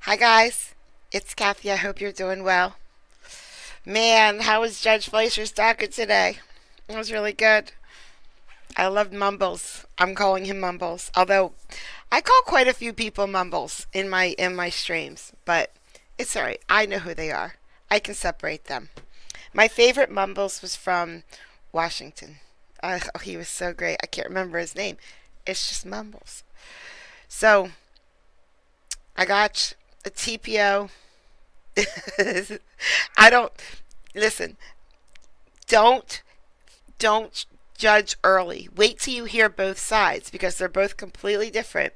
Hi guys, it's Kathy. I hope you're doing well. Man, how was Judge Fleischer's docket today? It was really good. I loved Mumbles. I'm calling him Mumbles. Although I call quite a few people Mumbles in my streams, but it's alright. I know who they are. I can separate them. My favorite Mumbles was from Washington. He was so great. I can't remember his name. It's just Mumbles. So I got a TPO. I don't listen. Don't don't judge early. Wait till you hear both sides because they're both completely different.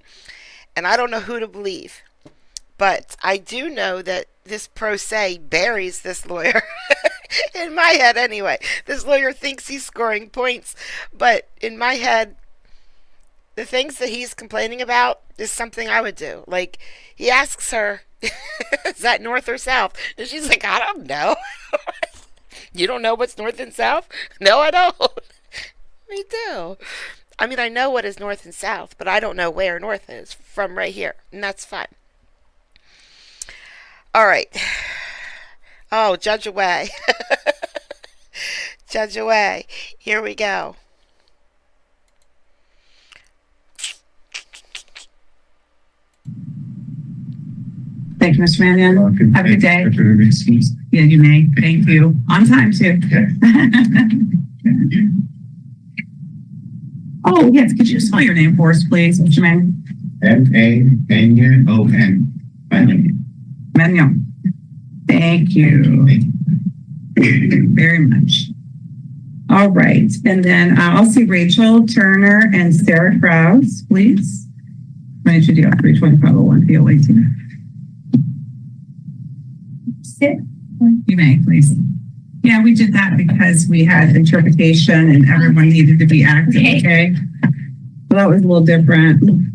And I don't know who to believe. But I do know that this pro se buries this lawyer. In my head, anyway. This lawyer thinks he's scoring points. But in my head, the things that he's complaining about is something I would do. Like, he asks her, is that north or south? And she's like, I don't know. You don't know what's north and south? No, I don't. Me too. I mean, I know what is north and south, but I don't know where north is from right here. And that's fine. All right. Oh, judge away. Judge away. Here we go. Thank you, Mr. Mannion. Have a good day. Yeah, you may. Thank you. On time, too. Oh, yes. Could you spell your name for us, please, Mr. Mannion? Mannion. Mannion. Thank you very much. All right. And then I'll see Rachel Turner and Sarah Krause, please. When did you do 32501 PO18? Sit. You may, please. Yeah, we did that because we had interpretation and everyone needed to be active, okay? So that was a little different.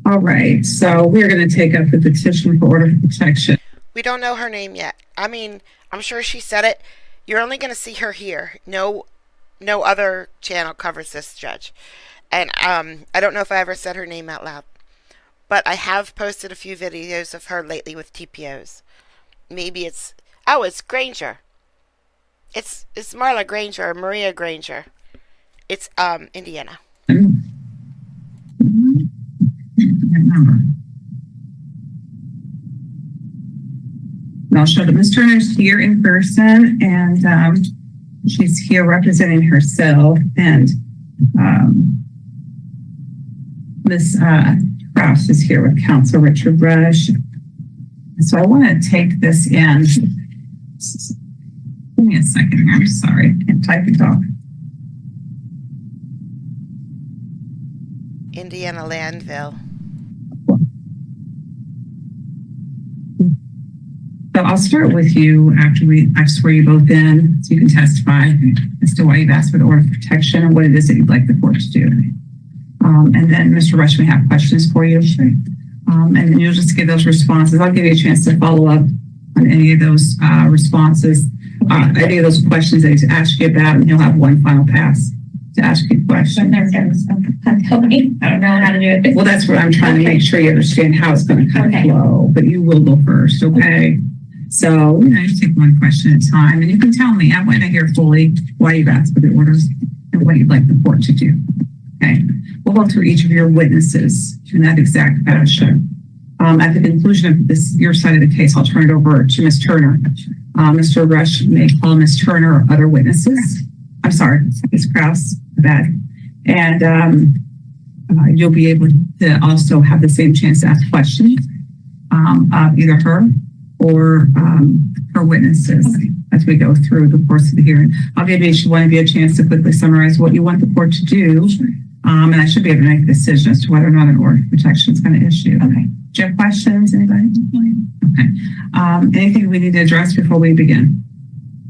All right, so we're going to take up the petition for order of protection. We don't know her name yet. I mean, I'm sure she said it. You're only going to see her here. No other channel covers this judge. And I don't know if I ever said her name out loud. But I have posted a few videos of her lately with TPOs. Maybe it's Granger. It's Marla Granger or Maria Granger. It's Indiana. I'll show that Ms. Turner's here in person and she's here representing herself and Ms. Krause is here with Counsel Richard Rush. So I want to take this in. Give me a second here. I'm sorry. I can't type and talk. Indiana Landville. So I'll start with you after I swear you both in so you can testify as to why you've asked for the order of protection and what it is that you'd like the court to do. And then Mr. Rush may have questions for you. And then you'll just give those responses. I'll give you a chance to follow up on any of those responses, any of those questions that he's asked you about, and he'll have one final pass to ask you questions. I don't know how to do it. Well, that's what I'm trying to make sure you understand how it's going to kind of flow, but you will go first, okay? So, just take one question at a time, and you can tell me, I want to hear fully why you've asked for the orders and what you'd like the court to do, okay? We'll go through each of your witnesses in that exact fashion. At the conclusion of your side of the case, I'll turn it over to Ms. Turner. Mr. Rush may call Ms. Turner or other witnesses. I'm sorry, Ms. Krause, bad. And you'll be able to also have the same chance to ask questions of either her or her witnesses as we go through the course of the hearing. I'll give each one of you a chance to quickly summarize what you want the court to do. And I should be able to make a decision as to whether or not an order of protection is going to issue. Okay. Do you have questions, anybody? Okay. Anything we need to address before we begin?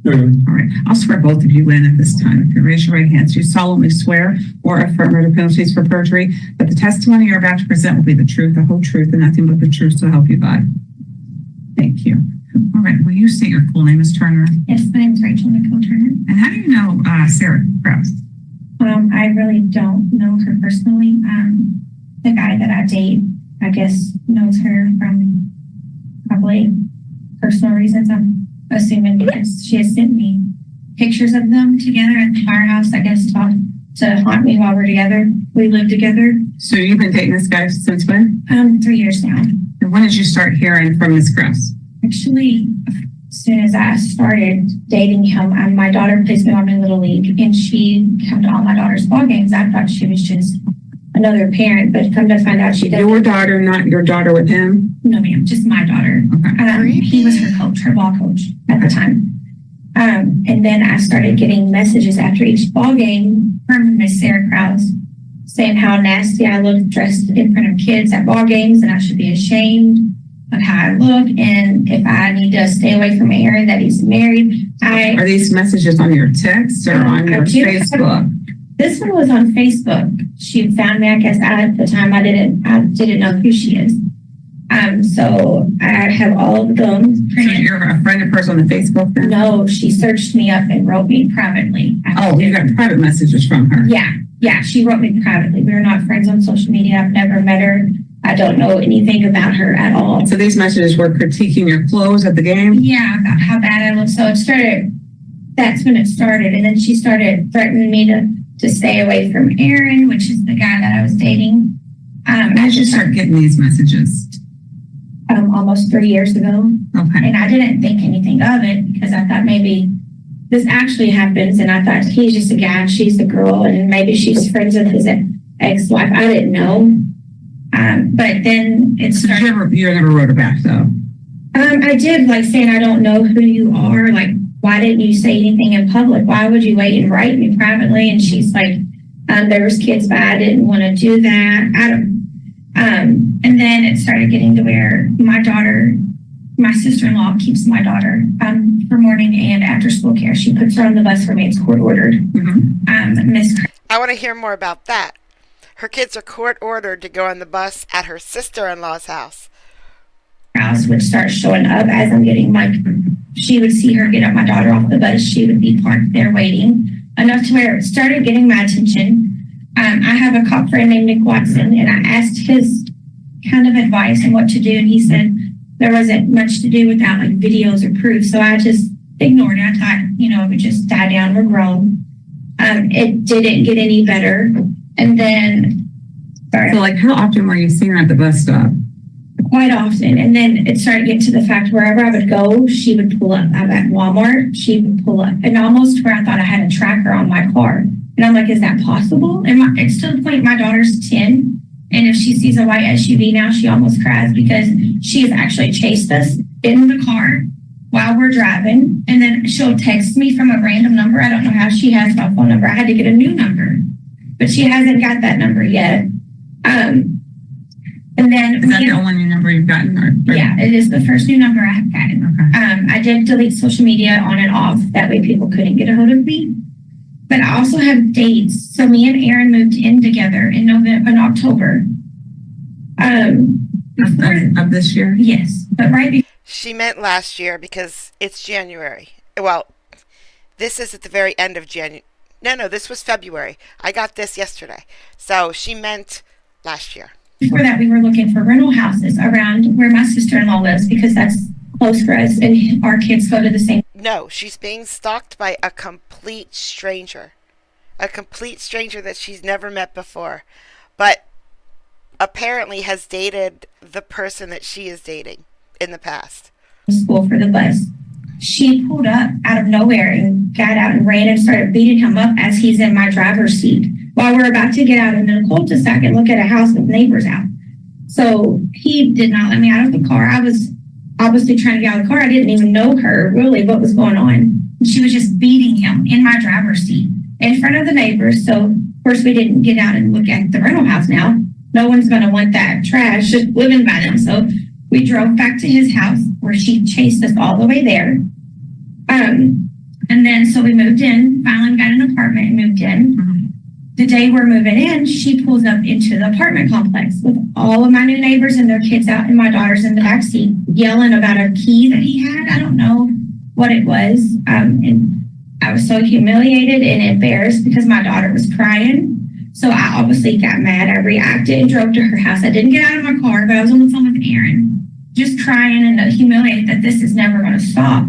All right. I'll swear both of you in at this time. If you raise your right hands, you solemnly swear or affirm under penalties for perjury that the testimony you're about to present will be the truth, the whole truth, and nothing but the truth to help you God. Thank you. All right. Will you state your full name, Ms. Turner? Yes, my name is Rachel Nicole Turner. And how do you know Sarah Krause? I really don't know her personally. The guy that I date I guess, knows her from probably personal reasons. I'm assuming because she has sent me pictures of them together at the firehouse, I guess, to haunt me while we're together. We live together. So you've been dating this guy since when? 3 years now. And when did you start hearing from Miss Chris? Actually, as soon as I started dating him, my daughter plays me on my little league, and she came to all my daughter's ball games. I thought she was just another parent, but come to find out she doesn't. Your daughter, not your daughter with him? No, ma'am, just my daughter. Okay. He was her coach, her ball coach at the time. And then I started getting messages after each ball game from Miss Sarah Krause saying how nasty I look dressed in front of kids at ball games, and I should be ashamed of how I look, and if I need to stay away from Aaron, that he's married. Are these messages on your text or on your Facebook? This one was on Facebook. She found me, I guess, at the time I didn't know who she is. So I have all of them So printed. you're a friend of hers on the Facebook then? No, she searched me up and wrote me privately. Oh, you got private messages from her? Yeah, she wrote me privately. We are not friends on social media. I've never met her. I don't know anything about her at all. So these messages were critiquing your clothes at the game? Yeah, about how bad I look. So that's when it started. And then she started threatening me to stay away from Aaron, which is the guy that I was dating. When did you start getting these messages? Almost 3 years ago. Okay. And I didn't think anything of it because I thought maybe this actually happens. And I thought he's just a guy and she's the girl and maybe she's friends with his ex-wife. I didn't know. But then it So started. you never wrote her back though? I did, like saying, I don't know who you are. Like, why didn't you say anything in public? Why would you wait and write me privately? And she's like, there was kids, but I didn't want to do that. And then it started getting to where my sister-in-law keeps my daughter for morning and after school care. She puts her on the bus for me. It's court ordered. Miss I want to hear more about that. Her kids are court ordered to go on the bus at her sister-in-law's house. Krause would start showing up as I'm getting she would see her get up my daughter off the bus. She would be parked there waiting enough to where it started getting my attention. I have a cop friend named Nick Watson, and I asked his kind of advice on what to do, and he said there wasn't much to do without like videos or proof. So I just ignored it. I thought, it would just die down. We're grown. It didn't get any better. And then, So like how often were you seeing her at the bus stop? quite often. And then it started getting to the fact wherever I would go, she would pull up. I'm at Walmart, she would pull up. And almost where I thought I had a tracker on my car. And I'm like, is that possible? And it's to the point my daughter's 10. And if she sees a white SUV now, she almost cries because she has actually chased us in the car while we're driving. And then she'll text me from a random number. I don't know how she has my phone number. I had to get a new number, but she hasn't got that number yet. And then Is that the only new number you've gotten? yeah, it is the first new number I have gotten. Okay. I did delete social media on and off. That way people couldn't get a hold of me. But I also have dates. So me and Aaron moved in together in October. Of this year? Yes, but right before. She meant last year because it's January. Well, this is at the very end of January. No, this was February. I got this yesterday. So she meant last year. Before that, we were looking for rental houses around where my sister-in-law lives because that's close for us and our kids go to the same. No, she's being stalked by a complete stranger. A complete stranger that she's never met before. But apparently has dated the person that she is dating in the past. School for the bus. She pulled up out of nowhere and got out and ran and started beating him up as he's in my driver's seat while we're about to get out in the cul-de-sac and look at a house with neighbors out. So he did not let me out of the car. I was obviously trying to get out of the car. I didn't even know her really what was going on. She was just beating him in my driver's seat in front of the neighbors. So of course we didn't get out and look at the rental house now. No one's going to want that trash just living by them. So we drove back to his house where she chased us all the way there. And then so we moved in, finally got an apartment and moved in. Mm-hmm. The day we're moving in, she pulls up into the apartment complex with all of my new neighbors and their kids out and my daughter's in the back seat yelling about a key that he had. I don't know what it was. And I was so humiliated and embarrassed because my daughter was crying. So I obviously got mad. I reacted and drove to her house. I didn't get out of my car, but I was on the phone with Aaron, just crying and humiliated that this is never going to stop.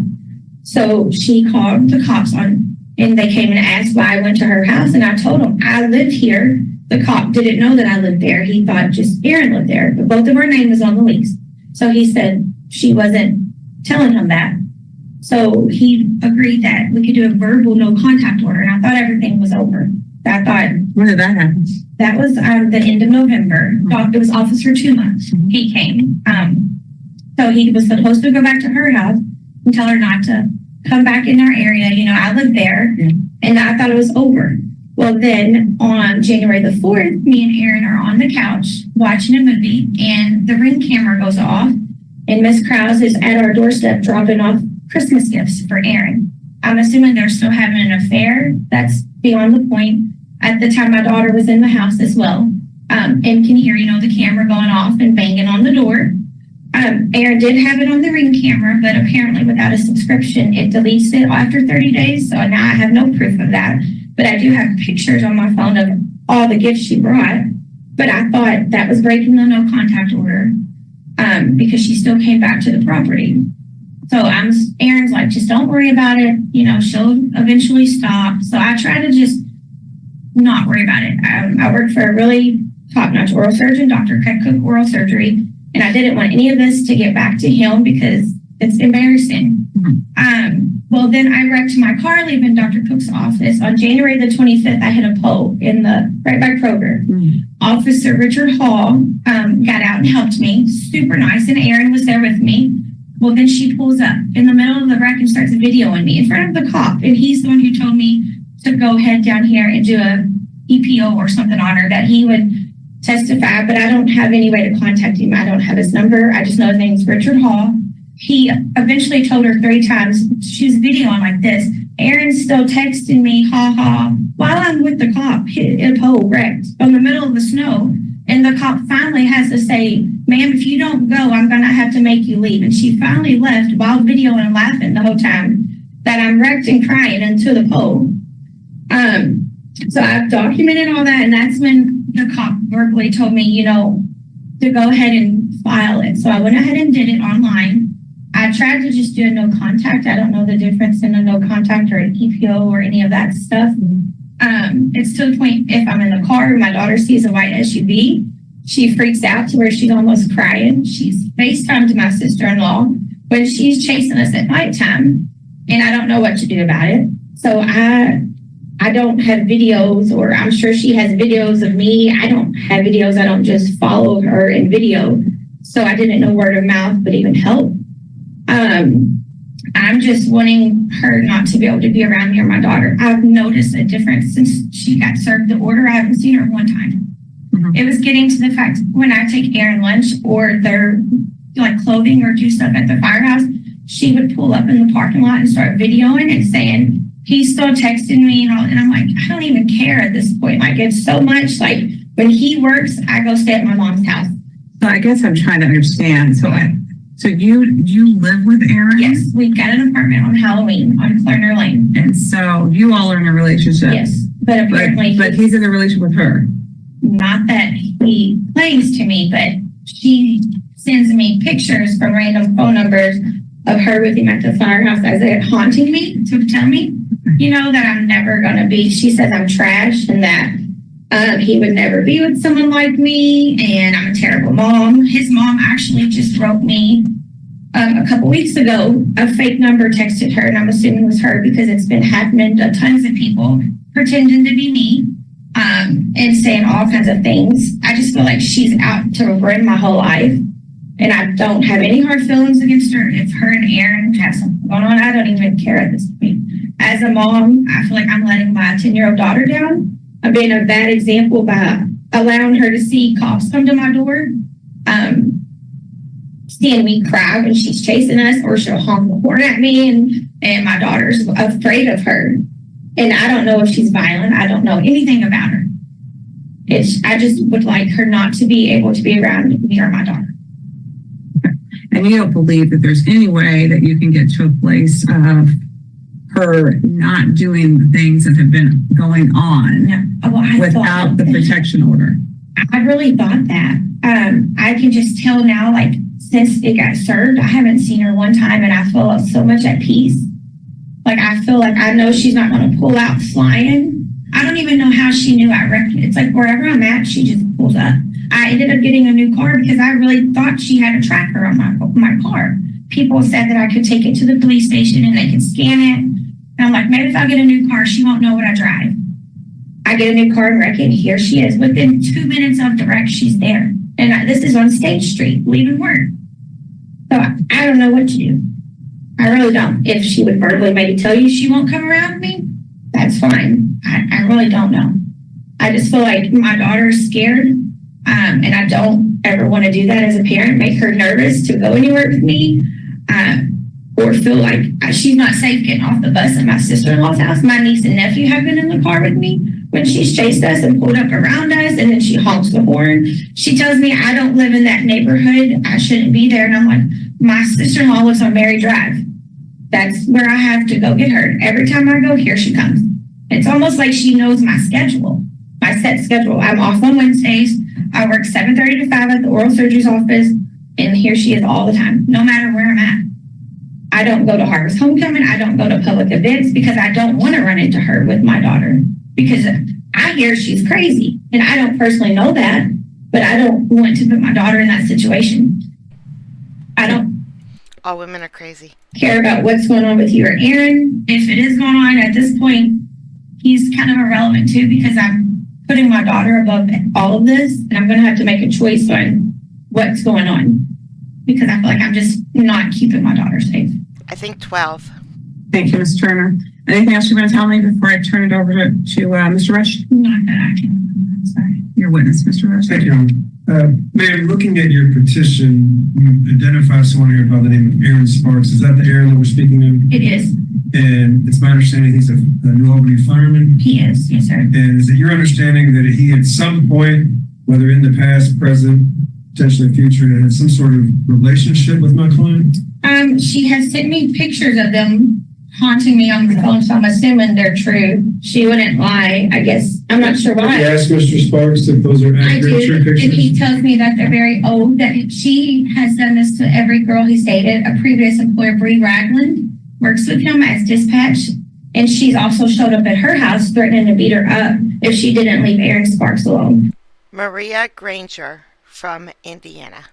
So she called the cops and they came and asked why I went to her house. And I told them I lived here. The cop didn't know that I lived there. He thought just Aaron lived there, but both of our names was on the lease. So he said she wasn't telling him that. So he agreed that we could do a verbal no contact order. And I thought everything was over. I thought, when did that happen? that was the end of November. It was Officer 2 months. He came. So he was supposed to go back to her house and tell her not to come back in our area. You know, I lived there, and I thought it was over. Well, then on January the 4th, me and Aaron are on the couch watching a movie, and the Ring camera goes off, and Miss Krause is at our doorstep dropping off Christmas gifts for Aaron. I'm assuming they're still having an affair. That's beyond the point. At the time, my daughter was in the house as well, and can hear, you know, the camera going off and banging on the door. Aaron did have it on the Ring camera, but apparently without a subscription, it deletes it after 30 days. So now I have no proof of that. But I do have pictures on my phone of all the gifts she brought. But I thought that was breaking the no contact order because she still came back to the property. So Aaron's like, just don't worry about it. You know, she'll eventually stop. So I try to just not worry about it. I work for a really top-notch oral surgeon, Dr. Cook Oral Surgery, and I didn't want any of this to get back to him because it's embarrassing. Well, then I wrecked my car leaving Dr. Cook's office. On January the 25th, I hit a pole right by Kroger. Officer Richard Hall got out and helped me. Super nice, and Aaron was there with me. Well, then she pulls up in the middle of the wreck and starts videoing me in front of the cop, and he's the one who told me to go head down here and do a EPO or something on her, that he would testify, but I don't have any way to contact him. I don't have his number. I just know his name is Richard Hall. He eventually told her 3 times, she was videoing like this, Aaron's still texting me, ha ha, while I'm with the cop, hit a pole wrecked in the middle of the snow. And the cop finally has to say, ma'am, if you don't go, I'm going to have to make you leave. And she finally left while videoing and laughing the whole time that I'm wrecked and crying into the pole. So I've documented all that, and that's when the cop verbally told me, you know, to go ahead and file it. So I went ahead and did it online. I tried to just do a no contact. I don't know the difference in a no contact or an EPO or any of that stuff. It's to the point, if I'm in the car and my daughter sees a white SUV, she freaks out to where she's almost crying. She's FaceTimed my sister-in-law when she's chasing us at nighttime, and I don't know what to do about it. So I don't have videos, or I'm sure she has videos of me. I don't have videos. I don't just follow her in video. So I didn't know word of mouth would even help. I'm just wanting her not to be able to be around me or my daughter. I've noticed a difference since she got served the order. I haven't seen her one time. It was getting to the fact when I take Aaron lunch or their like clothing or do stuff at the firehouse, she would pull up in the parking lot and start videoing and saying, he's still texting me and all. And I'm like, I don't even care at this point. Like, it's so much. Like, when he works, I go stay at my mom's house. So I guess I'm trying to understand. So you live with Aaron? Yes, we got an apartment on Halloween on Clarner Lane. And so you all are in a relationship? Yes, but apparently but he's in a relationship with her? Not that he claims to me, but she sends me pictures from random phone numbers of her with him at the firehouse as they're haunting me to tell me, you know, that I'm never going to be. She says I'm trash and that he would never be with someone like me, and I'm a terrible mom. His mom actually just wrote me a couple weeks ago. A fake number texted her, and I'm assuming it was her because it's been happening to tons of people pretending to be me and saying all kinds of things. I just feel like she's out to ruin my whole life. And I don't have any hard feelings against her. If her and Aaron have something going on, I don't even care at this point. As a mom, I feel like I'm letting my 10-year-old daughter down. I'm being a bad example by allowing her to see cops come to my door, seeing me cry when she's chasing us, or she'll honk the horn at me, and my daughter's afraid of her. And I don't know if she's violent. I don't know anything about her. I just would like her not to be able to be around me or my daughter. And you don't believe that there's any way that you can get to a place of her not doing the things that have been going on Well, I without the protection order? I really thought that. I can just tell now, like, since it got served, I haven't seen her one time, and I feel so much at peace. Like, I feel like I know she's not going to pull out flying. I don't even know how she knew I wrecked it. It's like wherever I'm at, she just pulls up. I ended up getting a new car because I really thought she had a tracker on my car. People said that I could take it to the police station and they could scan it. And I'm like, maybe if I get a new car, she won't know what I drive. I get a new car and wreck it, and here she is. Within 2 minutes of the wreck, she's there. And this is on State Street, leaving work. So I don't know what to do. I really don't. If she would verbally maybe tell you she won't come around me, that's fine. I really don't know. I just feel like my daughter's scared, and I don't ever want to do that as a parent, make her nervous to go anywhere with me, or feel like she's not safe getting off the bus at my sister-in-law's house. My niece and nephew have been in the car with me when she's chased us and pulled up around us, and then she honks the horn. She tells me I don't live in that neighborhood. I shouldn't be there. And I'm like, my sister-in-law lives on Mary Drive. That's where I have to go get her. Every time I go, here she comes. It's almost like she knows my schedule, my set schedule. I'm off on Wednesdays. I work 7:30 to 5 at the oral surgery's office, and here she is all the time, no matter where I'm at. I don't go to Harvest Homecoming. I don't go to public events because I don't want to run into her with my daughter, because I hear she's crazy, and I don't personally know that, but I don't want to put my daughter in that situation. I don't All women are crazy. care about what's going on with you or Aaron. If it is going on at this point, he's kind of irrelevant too, because I'm putting my daughter above all of this, and I'm going to have to make a choice on what's going on, because I feel like I'm just not keeping my daughter safe. I think 12. Thank you, Ms. Turner. Anything else you want to tell me before I turn it over to Mr. Rush? Not that I can. I'm sorry. Your witness, Mr. Rush. Thank you. Ma'am, looking at your petition, you identify someone here by the name of Aaron Sparks. Is that the Aaron that we're speaking of? It is. And it's my understanding he's a New Albany fireman. He is. Yes, sir. And is it your understanding that he at some point, whether in the past, present, potentially future, had some sort of relationship with my client? She has sent me pictures of them haunting me on the phone, so I'm assuming they're true. She wouldn't lie, I guess. I'm not sure why. Did you ask Mr. Sparks if those are I accurate, true do, and pictures? he tells me that they're very old, that she has done this to every girl he's dated. A previous employer, Bree Ragland, works with him as dispatch, and she's also showed up at her house threatening to beat her up if she didn't leave Aaron Sparks alone. Maria Granger from Indiana.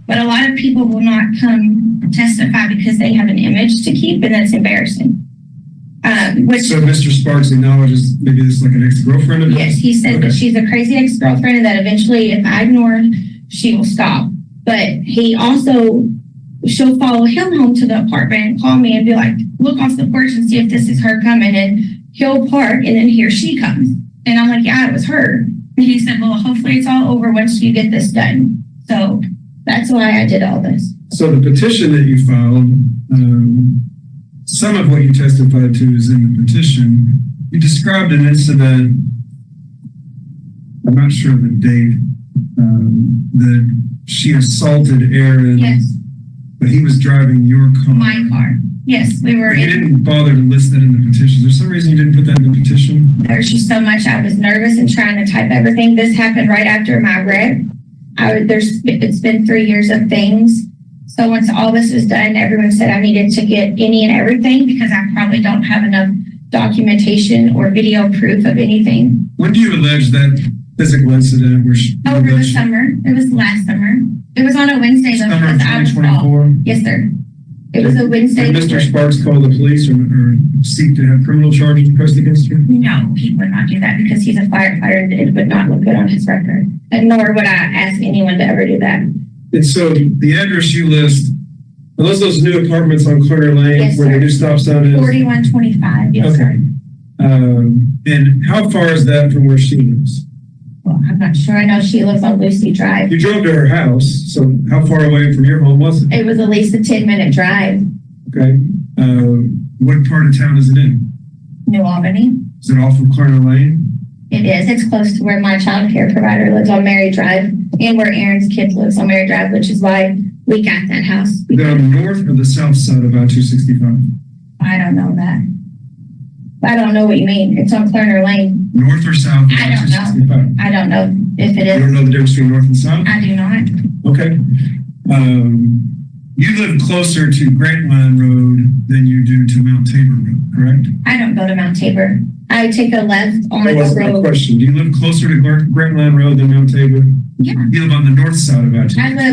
But a lot of people will not come testify because they have an image to keep, and that's embarrassing. So Mr. Sparks acknowledges maybe this is like an ex-girlfriend of his? Yes, he said that she's a crazy ex-girlfriend, and that eventually, if I ignore her, she will stop. But he also, she'll follow him home to the apartment and call me and be like, look off the porch and see if this is her coming. And he'll park, and then here she comes. And I'm like, yeah, it was her. And he said, well, hopefully it's all over once you get this done. So that's why I did all this. So the petition that you filed, some of what you testified to is in the petition. You described an incident, I'm not sure of the date, that she assaulted Aaron. Yes, But he was driving your car. my car. Yes, we were You in. didn't bother to list that in the petition. Is there some reason you didn't put that in the petition? There's just so much. I was nervous and trying to type everything. This happened right after my wreck. It's been 3 years of things. So once all this was done, everyone said I needed to get any and everything because I probably don't have enough documentation or video proof of anything. When do you allege that physical incident where she... Over the summer. It was last summer. It was on a Wednesday though. Summer of because I was off. 2024? Yes, sir. It was a Wednesday. Did Mr. Sparks call the police or seek to have criminal charges pressed against you? No, he would not do that because he's a firefighter and it would not look good on his record. And nor would I ask anyone to ever do that. And so the address you list, are those new apartments on Corner Lane Yes, where sir. the new stop sign is? 4125, yes, sir. Okay. And how far is that from where she lives? Well, I'm not sure. I know she lives on Lucy Drive. You drove to her house, so how far away from your home was it? It was at least a 10-minute drive. Okay. What part of town is it in? New Albany. Is it off of Corner Lane? It is. It's close to where my child care provider lives on Mary Drive and where Aaron's kids lives on Mary Drive, which is why we got that house. Is it on the north or the south side of I-265? I don't know that. I don't know what you mean. It's on Clarner Lane. North or south of I don't know. 265? I don't know if it You don't is. know the difference between north and south? I do not. Okay. You live closer to Grantline Road than you do to Mount Tabor Road, correct? I don't go to Mount Tabor. I take a left on That the wasn't my road. question. Do you live closer to Grantline Road than Mount Tabor? Yeah. You live on the north side of I live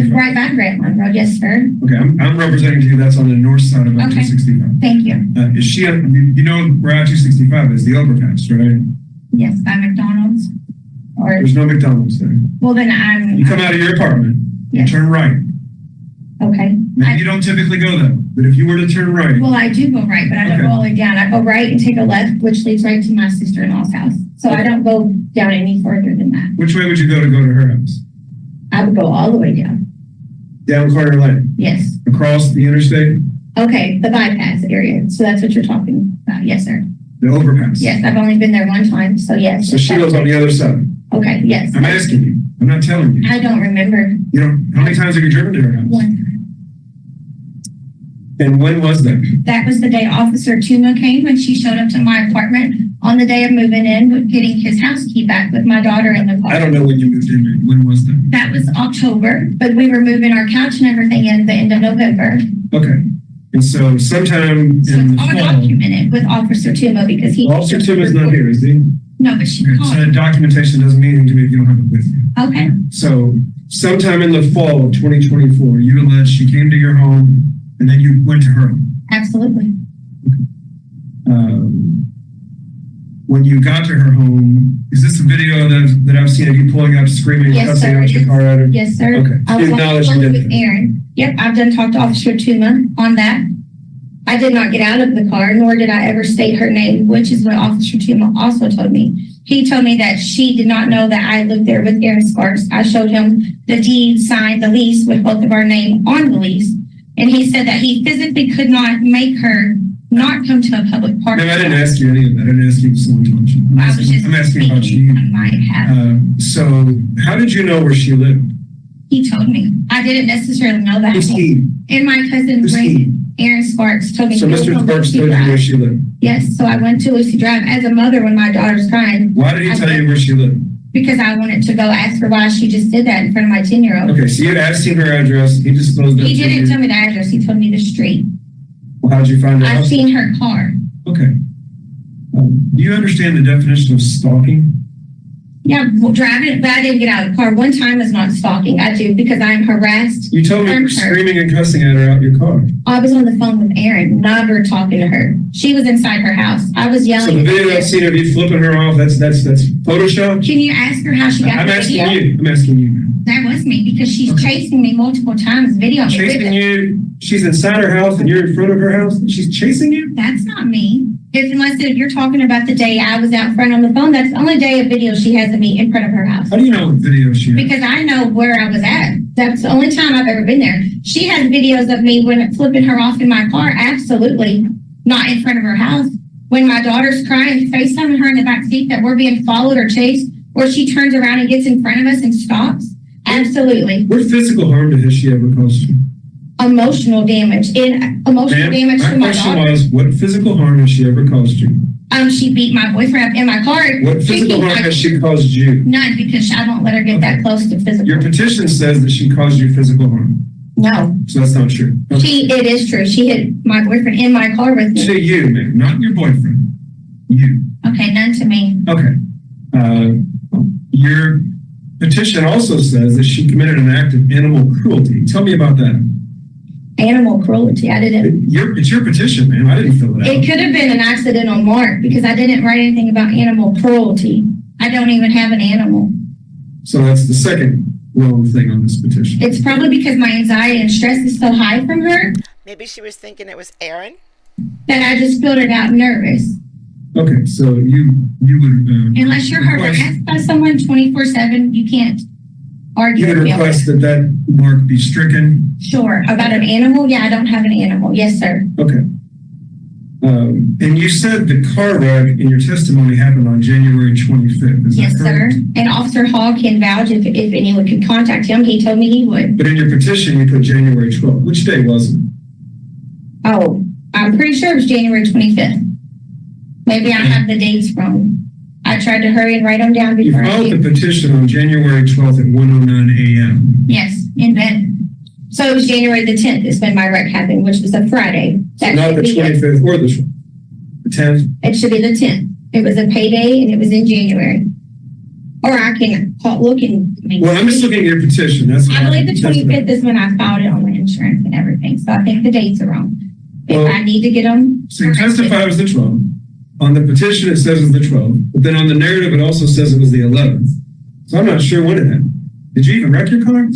265. right by Grantline Road. Yes, sir. Okay, I'm representing to you that's on the north side of Okay. 265. Thank you. Is she, you know where 265 is, the overpass, right? Yes, by McDonald's. Or, There's no McDonald's there. well, then I'm, You come out of your apartment, you Yes. turn right. okay. Now, you don't typically go that way, but if you were to turn right, Well, I do go right, but I don't Okay. go all the way down. I go right and take a left, which leads right to my sister-in-law's house. So I don't go down any further than that. which way would you go to her house? I would go all the way down. Down Carter Lane, Yes. across the interstate, Okay, the bypass area. So that's what you're talking about. Yes, sir. the overpass. Yes, I've only been there one time. So yes. So she lives on the other side. Okay, yes. I'm asking you. I'm not telling you. I don't remember You know, how many times have you driven to her house? one time. And when was that? That was the day Officer Tuma came when she showed up to my apartment on the day of moving in, with getting his house key back with my daughter in the I car. don't know when you moved in there. When was that? That was October, but we were moving our couch and everything in the end of November. Okay. And so sometime So in it's the all fall, documented with Officer Tuma because he. Officer Tim is not here, is he? No, but she Okay, called. so documentation doesn't mean anything to me if you don't have it with you. Okay, So sometime in the fall of 2024, you allege she came to your home and then you went to her home. absolutely. When you got to her home, is this a video that I've seen of you pulling up, screaming, Yes, cussing sir, out it your is. car at her? Yes, sir. Okay. I You was on the acknowledge you phone did with that. Aaron. Yep, I've done talk to Officer Tuma on that. I did not get out of the car, nor did I ever state her name, which is what Officer Tuma also told me. He told me that she did not know that I lived there with Aaron Sparks. I showed him the deed signed, the lease with both of our name on the lease. And he said that he physically could not make her not come to a public park. No, I didn't ask you any of that. I didn't ask you if someone told you. I was just I'm asking about speaking you. on my behalf. So how did you know where she lived? He told me. I didn't necessarily know that. Who's he? And my cousin, Who's he? Aaron Sparks, told me. So to go Mr. to Sparks Lucy told you Drive. where she lived. Yes, so I went to Lucy Drive as a mother when my daughter's crying Why did he tell you where she lived? because I wanted to go ask her why she just did that in front of my 10-year-old. Okay, so you had asked him her address. He disclosed that He to didn't you. tell me the address. He told me the street. Well, how'd you find I've out? seen her car. Okay. Do you understand the definition of stalking? Yeah, well, driving, but I didn't get out of the car. One time is not stalking. I do because I'm harassed. You told me you were I'm hurt. screaming and cussing at her out your car. I was on the phone with Erin, never talking to her. She was inside her house. I was So yelling. the at video her. I've seen of you flipping her off, that's Photoshop? Can you ask her how she got I'm the asking video? you. I'm asking you. That was me because she's Okay. chasing me multiple times, video me with Chasing it. you? She's inside her house and you're in front of her house and she's chasing you? That's not me. Unless if you're talking about the day I was out front on the phone, that's the only day of video she has of me in front of her house. How do you know what video she has? Because I know where I was at. That's the only time I've ever been there. She has videos of me when flipping her off in my car. Absolutely not in front of her house. When my daughter's crying, FaceTiming her in the back seat that we're being followed or chased, or she turns around and gets in front of us and stops. Absolutely. What physical harm has she ever caused you? Emotional damage. Emotional damage to My my question daughter. was, what physical harm has she ever caused you? She beat my boyfriend up in my car. What She physical beat harm my- has she caused you? None, because I don't let her get that close to physical. Your petition says that she caused you physical harm. No, So that's not true. Okay. it is true. She hit my boyfriend in my car with me. To you, man, not your boyfriend. You. Okay, none to me. Okay. Your petition also says that she committed an act of animal cruelty. Tell me about that. Animal cruelty. I didn't. It's your petition, man. I didn't fill it out. It could have been an accidental mark because I didn't write anything about animal cruelty. I don't even have an animal. So that's the second wrong thing on this petition. It's probably because my anxiety and stress is so high from her Maybe she was thinking it was Aaron. that I just filled it out nervous. Okay, so you would Unless you're request- harassed by someone 24/7, you can't argue you would with me. request that mark be stricken. Sure. About an animal? Yeah, I don't have an animal. Yes, sir. Okay. And you said the car wreck in your testimony happened on January 25th. Is Yes, that sir. correct? And Officer Hall can vouch if anyone could contact him. He told me he would. But in your petition, you put January 12th. Which day was it? Oh, I'm pretty sure it was January 25th. Maybe I have the dates wrong. I tried to hurry and write them down You before I filed the did. petition on January 12th at 1:09 a.m. Yes, in bed. So it was January the 10th is when my wreck happened, which was a Friday. That Not the should be it. 25th or the 10th. It should be the 10th. It was a payday and it was in January. Or I can look and. Well, I'm just looking at your petition. That's. I believe the 25th is when I filed it on my insurance and everything. So I think the dates are wrong. Well, If I need to get them. So you testify it was the 12th. On the petition, it says it was the 12th. But then on the narrative, it also says it was the 11th. So I'm not sure when it happened. Did you even wreck your car?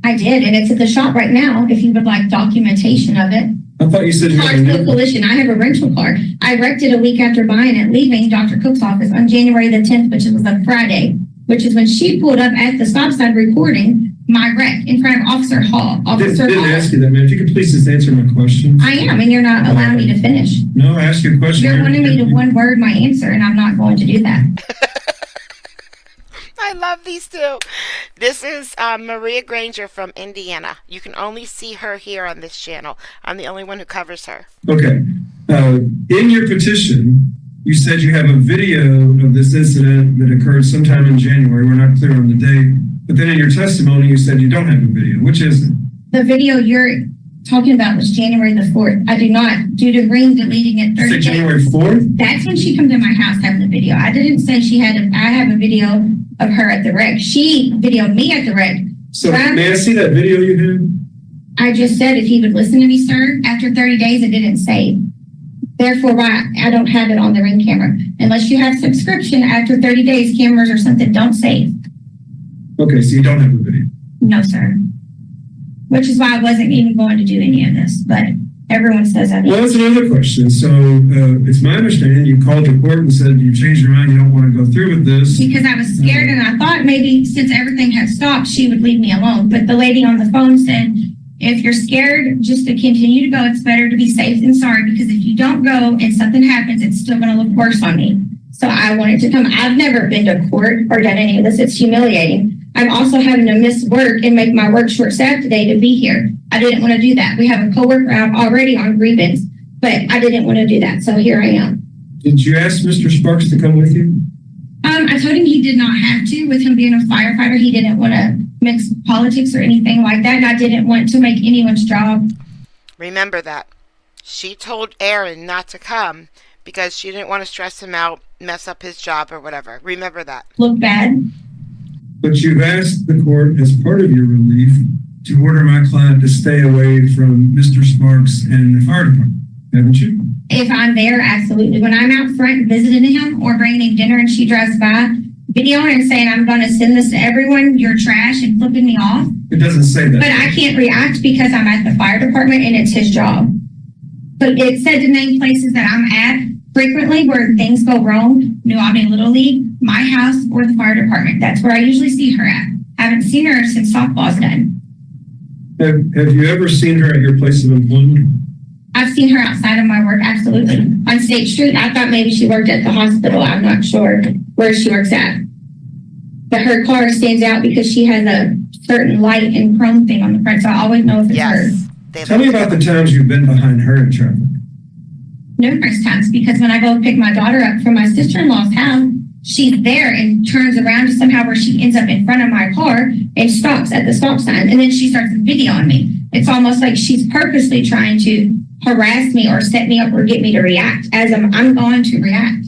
I did, and it's at the shop right now if you would like documentation of it. I thought you said you had a Car's new. collision. I have a rental car. I wrecked it a week after buying it, leaving Dr. Cook's office on January the 10th, which was a Friday, which is when she pulled up at the stop sign recording my wreck in front of Officer Hall. Didn't ask you that, man. If you could please just answer my question. I am, and you're not allowing me to finish. No, I asked you a question. You're wanting me to one word my answer, and I'm not going to do that. I love these two. This is Maria Granger from Indiana. You can only see her here on this channel. I'm the only one who covers her. Okay. In your petition, you said you have a video of this incident that occurred sometime in January. We're not clear on the date. But then in your testimony, you said you don't have a video. Which is it? The video you're talking about was January the 4th. I do not, due to Ring deleting it 30 Is it days. January 4th? That's when she comes to my house having the video. I didn't say she had I have a video of her at the wreck. She videoed me at the wreck. So may I see that video you have? I just said if he would listen to me, sir, after 30 days, it didn't save. Therefore, why I don't have it on the Ring camera. Unless you have subscription after 30 days, cameras or something don't save. Okay, so you don't have a video. No, sir. Which is why I wasn't even going to do any of this, but everyone says I need. Well, that's another question. So it's my understanding you called the court and said you changed your mind, you don't want to go through with this. Because I was scared and I thought maybe since everything had stopped, she would leave me alone. But the lady on the phone said, if you're scared just to continue to go, it's better to be safe than sorry, because if you don't go and something happens, it's still going to look worse on me. So I wanted to come. I've never been to court or done any of this. It's humiliating. I'm also having to miss work and make my work short staffed today to be here. I didn't want to do that. We have a coworker out already on grievance, but I didn't want to do that. So here I am. Did you ask Mr. Sparks to come with you? I told him he did not have to. With him being a firefighter, he didn't want to mix politics or anything like that. And I didn't want to make anyone's job. Remember that. She told Aaron not to come because she didn't want to stress him out, mess up his job or whatever. Remember that. Look bad. But you've asked the court as part of your relief to order my client to stay away from Mr. Sparks and the fire department, haven't you? If I'm there, absolutely. When I'm out front visiting him or bringing him dinner and she drives by, videoing and saying, I'm going to send this to everyone, you're trash, and flipping me off. It doesn't say that. But I can't react because I'm at the fire department and it's his job. But it said to name places that I'm at frequently where things go wrong. New Albany Little League, my house, or the fire department. That's where I usually see her at. I haven't seen her since softball's done. Have you ever seen her at your place of employment? I've seen her outside of my work, absolutely. On State Street, I thought maybe she worked at the hospital. I'm not sure where she works at. But her car stands out because she has a certain light and chrome thing on the front, so I always know if it's her. Yes. Tell me about the times you've been behind her in traffic. Numerous times, because when I go pick my daughter up from my sister-in-law's house, she's there and turns around to somehow where she ends up in front of my car and stops at the stop sign. And then she starts videoing me. It's almost like she's purposely trying to harass me or set me up or get me to react as I'm going to react,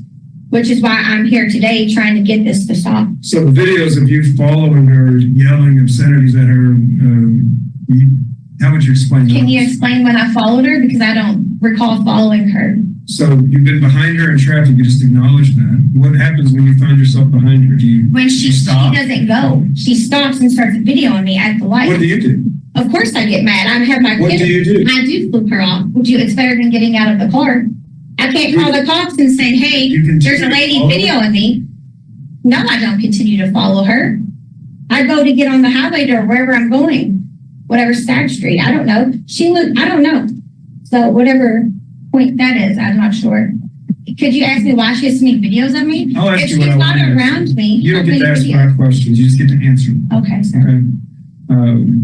which is why I'm here today trying to get this to stop. So the videos of you following her, yelling obscenities at her, how would you explain that? Can you explain when I followed her? Because I don't recall following her. So you've been behind her in traffic, you just acknowledged that. What happens when you find yourself behind her? Do you When she stop? doesn't go, she stops and starts videoing me at the light. What do you do? Of course I get mad. I have my What kid. do you do? I do flip her off. Would you expect her than getting out of the car? I can't call the cops and say, hey, You continue there's a to lady follow her? videoing me. No, I don't continue to follow her. I go to get on the highway to wherever I'm going. Whatever side street. I don't know. I don't know. So whatever point that is, I'm not sure. Could you ask me why she has so many videos of me? I'll ask If you she's what I not want to around answer. me. You don't how get to many ask videos? my questions, you just get to answer them. Okay, sir. Okay.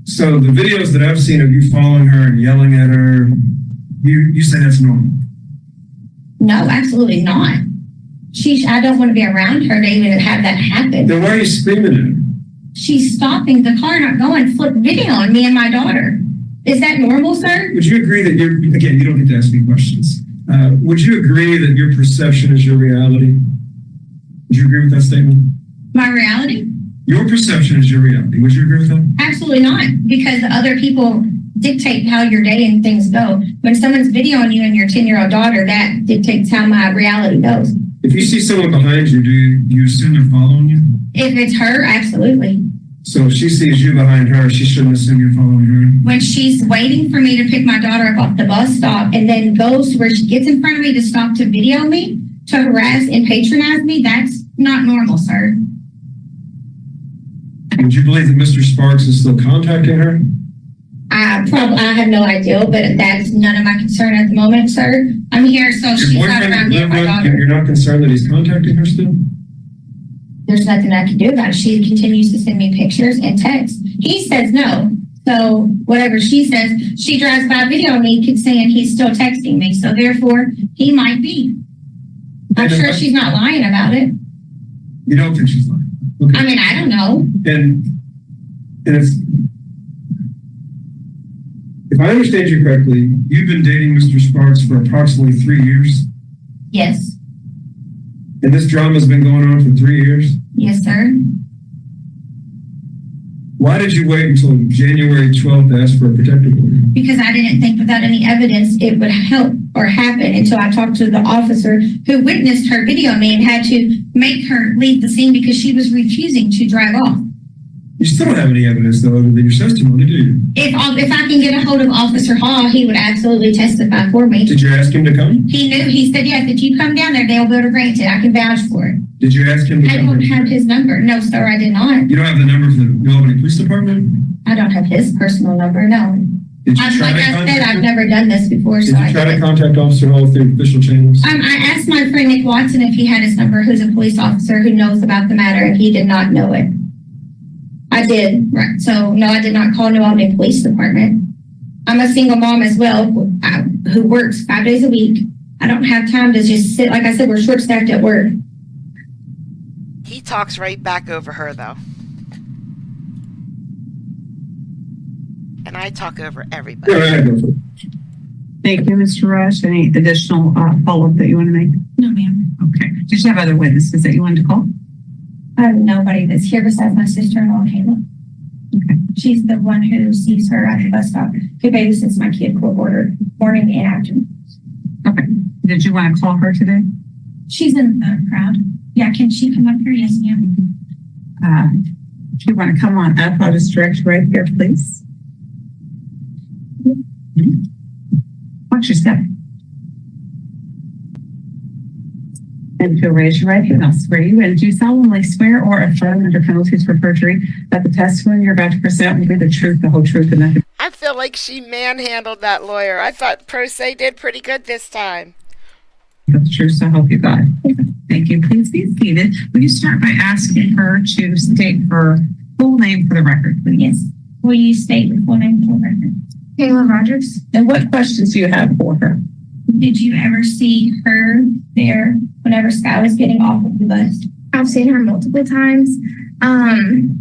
So the videos that I've seen of you following her and yelling at her, you say that's normal. No, absolutely not. I don't want to be around her to even have that happen. Then why are you screaming at her? She's stopping the car, not going, flip video on me and my daughter. Is that normal, sir? Would you agree that again, you don't get to ask me questions. Would you agree that your perception is your reality? Would you agree with that statement? My reality? Your perception is your reality. Would you agree with that? Absolutely not, because other people dictate how your day and things go. When someone's videoing you and your 10-year-old daughter, that dictates how my reality goes. If you see someone behind you, do you assume they're following you? If it's her, absolutely. So if she sees you behind her, she shouldn't assume you're following her. When she's waiting for me to pick my daughter up off the bus stop and then goes to where she gets in front of me to stop to video me, to harass and patronize me, that's not normal, sir. Would you believe that Mr. Sparks is still contacting her? I have no idea, but that's none of my concern at the moment, sir. I'm here so she's not around me and my daughter. You're not concerned that he's contacting her still? There's nothing I can do about it. She continues to send me pictures and texts. He says no. So whatever she says, she drives by video me saying he's still texting me. So therefore, he might be. I'm sure she's not lying about it. You don't think she's lying? Okay. I mean, I don't know. And it's, if I understand you correctly, you've been dating Mr. Sparks for approximately 3 years? Yes. And this drama's been going on for 3 years? Yes, sir. Why did you wait until January 12th to ask for a protective order? Because I didn't think without any evidence it would help or happen until I talked to the officer who witnessed her video me and had to make her leave the scene because she was refusing to drive off. You still don't have any evidence, though, other than your testimony, do you? If I can get a hold of Officer Hall, he would absolutely testify for me. Did you ask him to come? He knew. He said, yes, if you come down there, they'll be able to grant it. I can vouch for it. Did you ask him to I come? don't have his number. No, sir, I did not. You don't have the number for the Albany Police Department? I don't have his personal number, no. Did you try Like to I contact said, I've him? never done this before, Did so you I try to didn't. contact Officer Hall through official channels? I asked my friend Nick Watson if he had his number, who's a police officer who knows about the matter, and he did not know it. I did, right. So no, I did not call New Albany Police Department. I'm a single mom as well, who works 5 days a week. I don't have time to just sit. Like I said, we're short-staffed at work. He talks right back over her, though. And I talk over everybody. Yeah, I go for it. Thank you, Mr. Rush. Any additional follow-up that you want to make? No, ma'am. Okay. Did you have other witnesses that you wanted to call? I have nobody that's here besides my sister-in-law, Kayla. Okay. She's the one who sees her at the bus stop, who babysits my kid court order morning and afternoon. Okay. Did you want to call her today? She's in the crowd. Yeah, can she come up here? Yes, ma'am. If you want to come on up, I'll just direct you right here, please. Watch your step. And if you'll raise your right hand, I'll swear you in. Do you solemnly swear or affirm under penalties for perjury that the testimony you're about to present will be the truth, the whole truth, and nothing? I feel like she manhandled that lawyer. I thought Pro Se did pretty good this time. The truth, so help you God. Thank you. Please be seated. Will you start by asking her to state her full name for the record, please? Yes. Will you state your full name for the record? Kayla Rogers. And what questions do you have for her? Did you ever see her there whenever Sky was getting off of the bus? I've seen her multiple times. And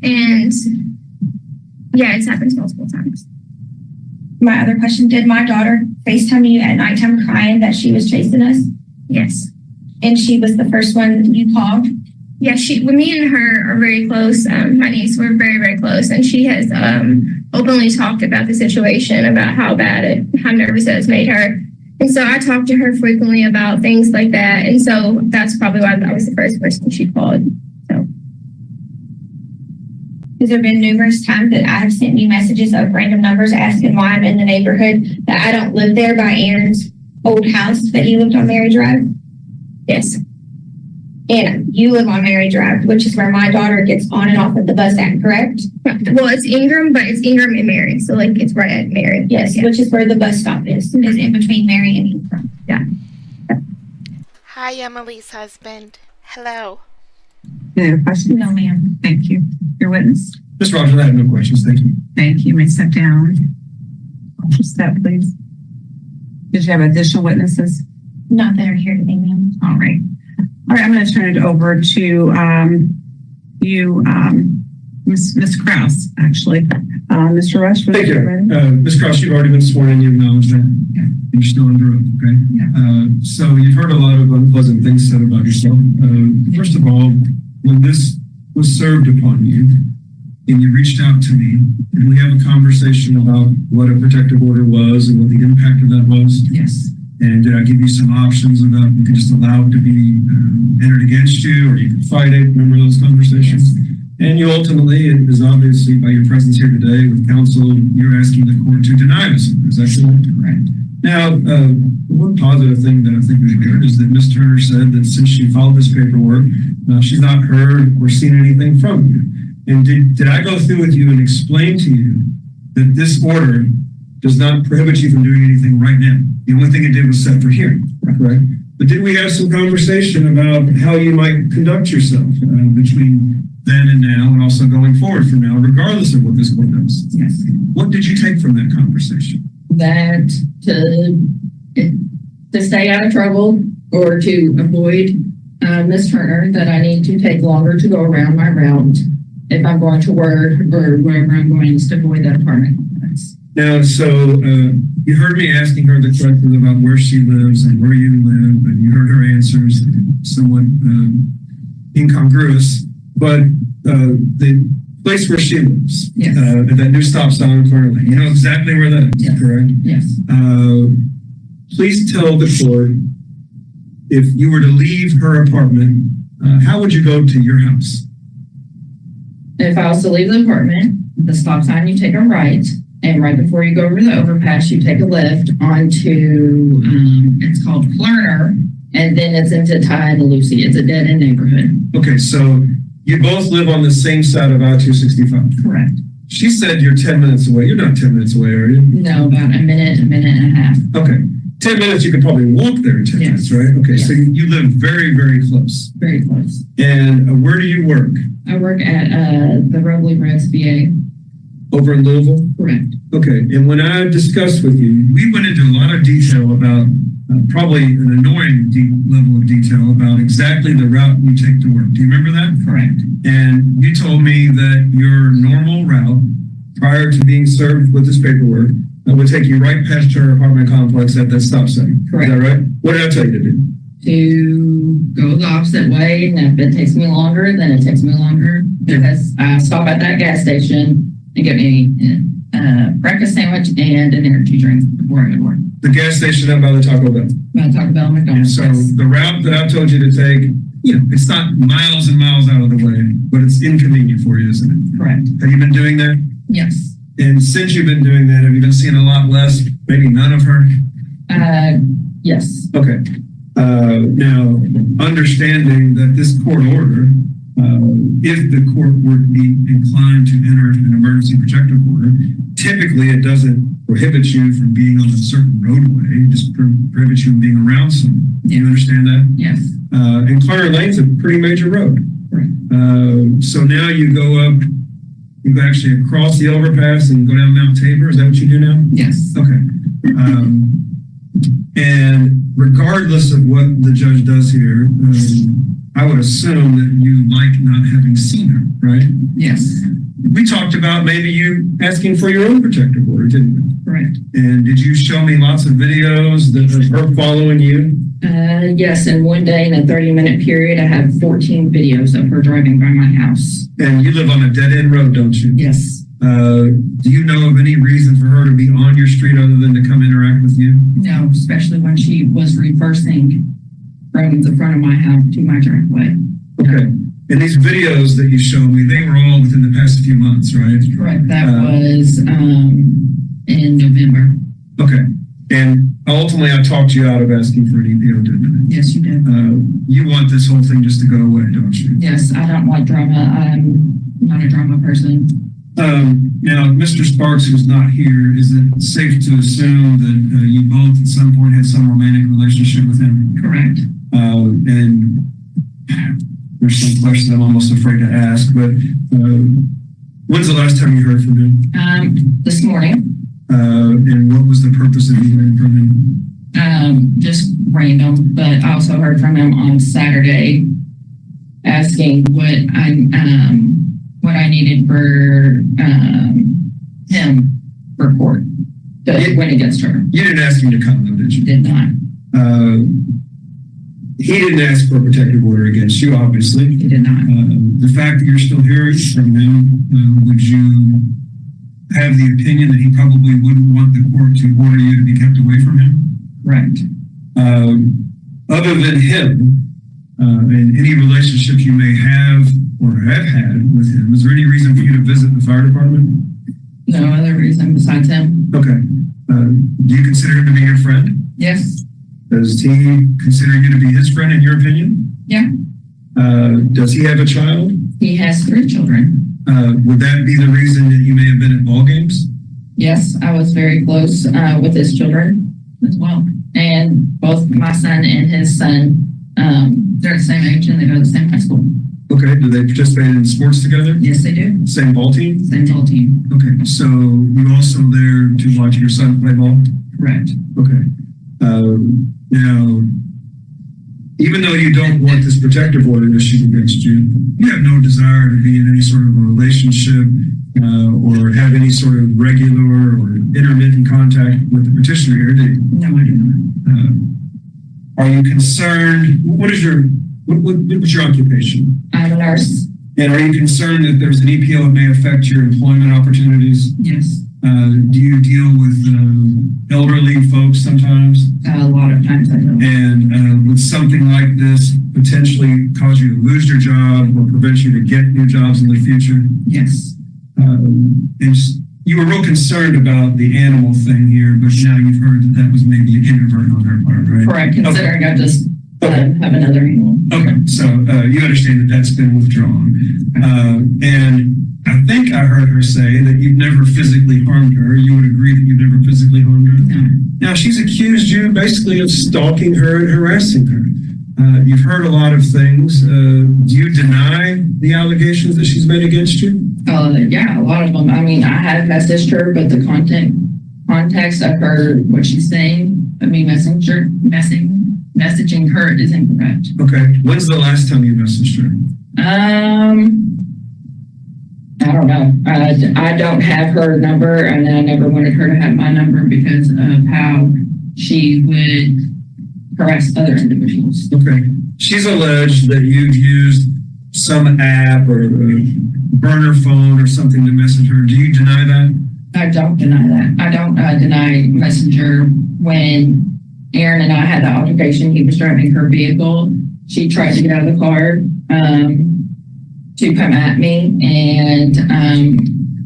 yeah, it's happened multiple times. My other question, did my daughter FaceTime you at nighttime crying that she was chasing us? Yes. And she was the first one you called? Yeah, me and her are very close. My niece, we're very, very close. And she has openly talked about the situation, about how nervous it has made her. And so I talked to her frequently about things like that. And so that's probably why I was the first person she called. So. Has there been numerous times that I have sent you messages of random numbers asking why I'm in the neighborhood, that I don't live there by Aaron's old house that he lived on Mary Drive? Yes. And you live on Mary Drive, which is where my daughter gets on and off of the bus at, correct? Well, it's Ingram, but it's Ingram and Mary. So like it's right at Mary. Yes, Yeah. which is where the bus stop is in between Mary and Ingram. Yeah. Hi, Emily's husband. Hello. Any other questions? No, ma'am. Thank you. Your witness? Mr. Rogers, I have no questions. Thank you. Thank you. You may step down. Watch your step, please. Did you have additional witnesses? Not that are here today, ma'am. All right. All right, I'm going to turn it over to you, Miss Kraus, actually. Mr. Rush. Thank you. Ms. Cross, you've already been sworn in, you acknowledge that. Yeah. You're still under oath, okay? Yeah. So you've heard a lot of unpleasant things said about yourself. First of all, when this was served upon you and you reached out to me, did we have a conversation about what a protective order was and what the impact of that was? Yes. And did I give you some options about you could just allow it to be entered against you or you could fight it? Remember those conversations? Yes. And you ultimately, it is obviously by your presence here today with counsel, you're asking the court to deny this. Is that correct? Correct. Now, one positive thing that I think we've heard is that Ms. Turner said that since she filed this paperwork, she's not heard or seen anything from you. And did I go through with you and explain to you that this order does not prohibit you from doing anything right now? The only thing it did was set for hearing, correct? But did we have some conversation about how you might conduct yourself between then and now and also going forward from now, regardless of what this court does? Yes. What did you take from that conversation? That to stay out of trouble or to avoid Miss Turner, that I need to take longer to go around my route if I'm going to work or wherever I'm going, to avoid that apartment complex. Now, so you heard me asking her the questions about where she lives and where you live, and you heard her answers, somewhat incongruous, but the place where she lives, Yes. at that new stop sign in Corner Lane, you know exactly where that is, Yes. correct? Yes. Please tell the court, if you were to leave her apartment, how would you go to your house? If I was to leave the apartment, the stop sign, you take a right, and right before you go over the overpass, you take a left onto, it's called Lerner, and then it's into Tide and Lucy. It's a dead end neighborhood. Okay, so you both live on the same side of I-265. Correct. She said you're 10 minutes away. You're not 10 minutes away, are you? No, about a minute and a half. Okay. 10 minutes, you could probably walk there in 10 Yes. minutes, right? Okay, Yes. so you live very, very close. Very close. And where do you work? I work at the Robley Breads VA. Over in Louisville? Correct. Okay, and when I discussed with you, we went into a lot of detail about probably an annoying level of detail about exactly the route you take to work. Do you remember that? Correct. And you told me that your normal route prior to being served with this paperwork would take you right past her apartment complex at that stop sign. Correct. Is that right? What did I tell you to do? To go the opposite way, and if it takes me longer, then it takes me longer because I stop at that gas station and get me a breakfast sandwich and an energy drink before I go to work. The gas station up by the Taco Bell. By Taco Bell, And McDonald's. so Yes. the route that I told you to take, you know, it's not miles and miles out of the way, but it's inconvenient for you, isn't it? Correct. Have you been doing that? Yes. And since you've been doing that, have you been seeing a lot less, maybe none of her? Yes. Okay. Now, understanding that this court order, if the court were to be inclined to enter an emergency protective order, typically it doesn't prohibit you from being on a certain roadway, it just prohibits you from being around someone. Do you understand that? Yes. And Clarner Lane's a pretty major road. Right. So now you go up, you go actually across the overpass and go down Mount Tabor. Is that what you do now? Yes. Okay. And regardless of what the judge does here, I would assume that you like not having seen her, right? Yes. We talked about maybe you asking for your own protective order, didn't we? Correct. And did you show me lots of videos of her following you? Yes. And one day in a 30-minute period, I have 14 videos of her driving by my house. And you live on a dead-end road, don't you? Yes. Do you know of any reason for her to be on your street other than to come interact with you? No, especially when she was reversing from the front of my house to my driveway. Okay. And these videos that you showed me, they were all within the past few months, right? Correct. That was in November. Okay. And ultimately, I talked you out of asking for an EPO, didn't I? Yes, you did. You want this whole thing just to go away, don't you? Yes, I don't like drama. I'm not a drama person. Now, Mr. Sparks, who's not here, is it safe to assume that you both at some point had some romantic relationship with him? Correct. And there's some questions I'm almost afraid to ask, but when's the last time you heard from him? This morning, And what was the purpose of you hearing from him? just random, but I also heard from him on Saturday asking what I needed for him for court to win against her. You didn't ask him to come, though, did you? Did not. He didn't ask for a protective order against you, obviously. He did not. The fact that you're still hearing from him, would you have the opinion that he probably wouldn't want the court to order you to be kept away from him? Right. Other than him, and any relationships you may have or have had with him, is there any reason for you to visit the fire department? No other reason besides him. Okay. Do you consider him to be your friend? Yes. Does he consider you to be his friend, in your opinion? Yeah. Does he have a child? He has 3 children. Would that be the reason that you may have been at ball games? Yes, I was very close with his children as well. And both my son and his son, they're the same age and they go to the same high school. Okay. Do they participate in sports together? Yes, they do. Same ball team? Same ball team. Okay. So you're also there to watch your son play ball? Correct. Okay. Now, even though you don't want this protective order issued against you, you have no desire to be in any sort of a relationship or have any sort of regular or intermittent contact with the petitioner here, do you? No, I do not. Are you concerned? What's your occupation? I'm a nurse. And are you concerned that there's an EPO that may affect your employment opportunities? Yes. Do you deal with elderly folks sometimes? A lot of times I do. And would something like this potentially cause you to lose your job or prevent you to get new jobs in the future? Yes. You were real concerned about the animal thing here, but now you've heard that was maybe an inadvertent on her part, right? Correct, considering I just have another animal. Okay, so you understand that that's been withdrawn. And I think I heard her say that you've never physically harmed her. You would agree that you've never physically harmed her? No. Now, she's accused you basically of stalking her and harassing her. You've heard a lot of things. Do you deny the allegations that she's made against you? Yeah, a lot of them. I mean, I have messaged her, but the context of her, what she's saying, I mean, messaging her is incorrect. Okay. When's the last time you messaged her? I don't know. I don't have her number, and I never wanted her to have my number because of how she would harass other individuals. Okay. She's alleged that you've used some app or a burner phone or something to message her. Do you deny that? I don't deny that. I don't deny Messenger. When Aaron and I had the altercation, he was driving her vehicle. She tried to get out of the car to come at me. And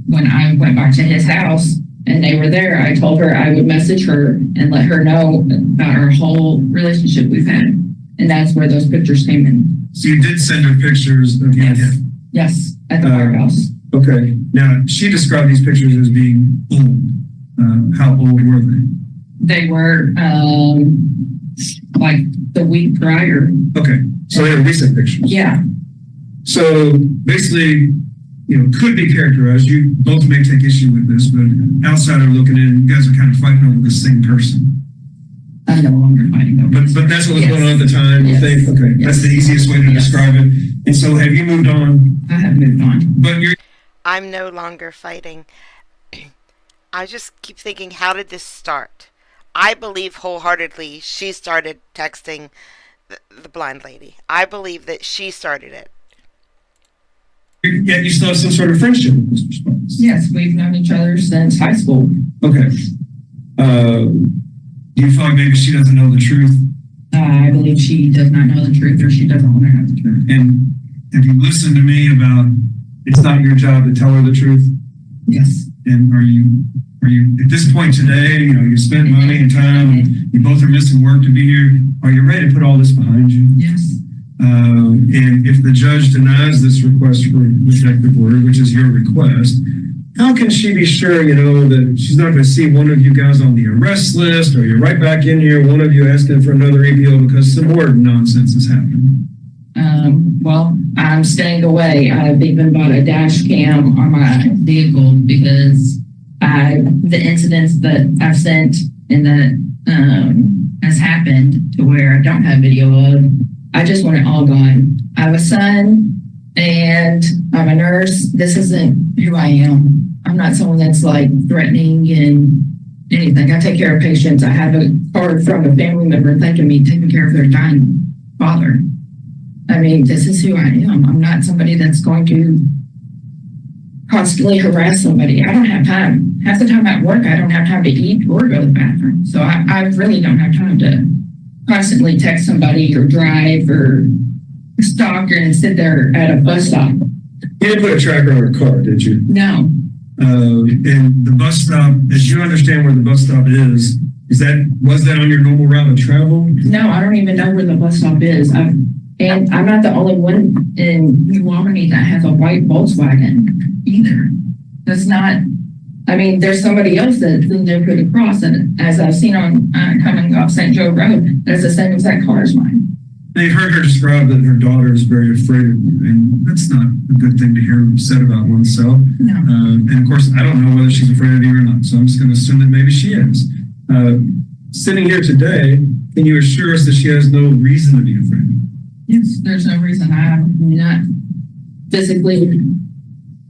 when I went back to his house and they were there, I told her I would message her and let her know about our whole relationship we've had. And that's where those pictures came in. So you did send her pictures of you? Yes. Yes, at the firehouse. Okay. Now, she described these pictures as being old. How old were they? They were like the week prior. Okay. So they were recent pictures. Yeah. So basically, could be characterized. You both may take issue with this, but outsider looking in, you guys are kind of fighting over the same person. I'm no longer fighting over this. But that's what was going on at the time, you think? Okay. That's the easiest way to describe it. And so have you moved on? I have moved on. But you're... I'm no longer fighting. I just keep thinking, how did this start? I believe wholeheartedly she started texting the blind lady. I believe that she started it. Yet you still have some sort of friendship with this response. Yes, we've known each other since high school. Okay. Do you feel like maybe she doesn't know the truth? I believe she does not know the truth, or she doesn't want to know the truth. And have you listened to me about it's not your job to tell her the truth? Yes. And are you at this point today, you spent money and time, and you both are missing work to be here. Are you ready to put all this behind you? Yes. And if the judge denies this request for protective order, which is your request, how can she be sure, that she's not going to see one of you guys on the arrest list, or you're right back in here, one of you asking for another EPO because some more nonsense has happened? Well, I'm staying away. I've even bought a dash cam on my vehicle because the incidents that I've sent and that has happened to where I don't have video of. I just want it all gone. I have a son and I'm a nurse. This isn't who I am. I'm not someone that's like threatening and anything. I take care of patients. I have a card from a family member thanking me taking care of their dying father. I mean, this is who I am. I'm not somebody that's going to constantly harass somebody. I don't have time. Half the time at work, I don't have time to eat or go to the bathroom. So I really don't have time to constantly text somebody or drive or stalk and sit there at a bus stop. You didn't put a tracker on her car, did you? No. And the bus stop, as you understand where the bus stop is was that on your normal route of travel? No, I don't even know where the bus stop is. And I'm not the only one in New Albany that has a white Volkswagen either. That's not, I mean, there's somebody else that's in there pretty cross, and as I've seen on coming off St. Joe Road, that's the same exact car as mine. They've heard her describe that her daughter is very afraid of you, and that's not a good thing to hear said about oneself. No. And of course, I don't know whether she's afraid of you or not, so I'm just going to assume that maybe she is. Sitting here today, can you assure us that she has no reason to be afraid? Yes, there's no reason. I'm not physically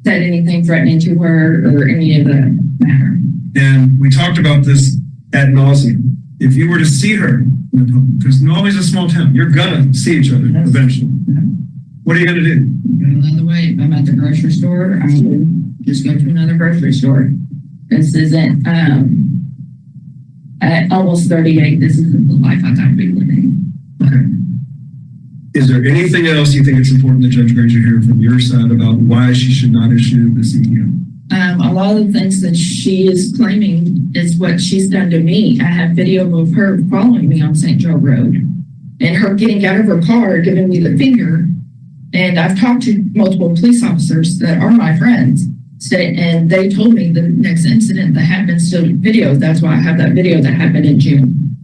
said anything threatening to her or any of that matter. And we talked about this ad nauseum. If you were to see her, because Nolley's a small town, you're gonna see each other eventually. What are you gonna do? Go another way. If I'm at the grocery store, I will just go to another grocery store. This isn't, at almost 38, this isn't the life I thought I'd be living. Okay. Is there anything else you think it's important that Judge Granger hear from your side about why she should not issue the CEO? A lot of the things that she is claiming is what she's done to me. I have video of her following me on St. Joe Road and her getting out of her car, giving me the finger. And I've talked to multiple police officers that are my friends, and they told me the next incident that happened still videoed. That's why I have that video that happened in June.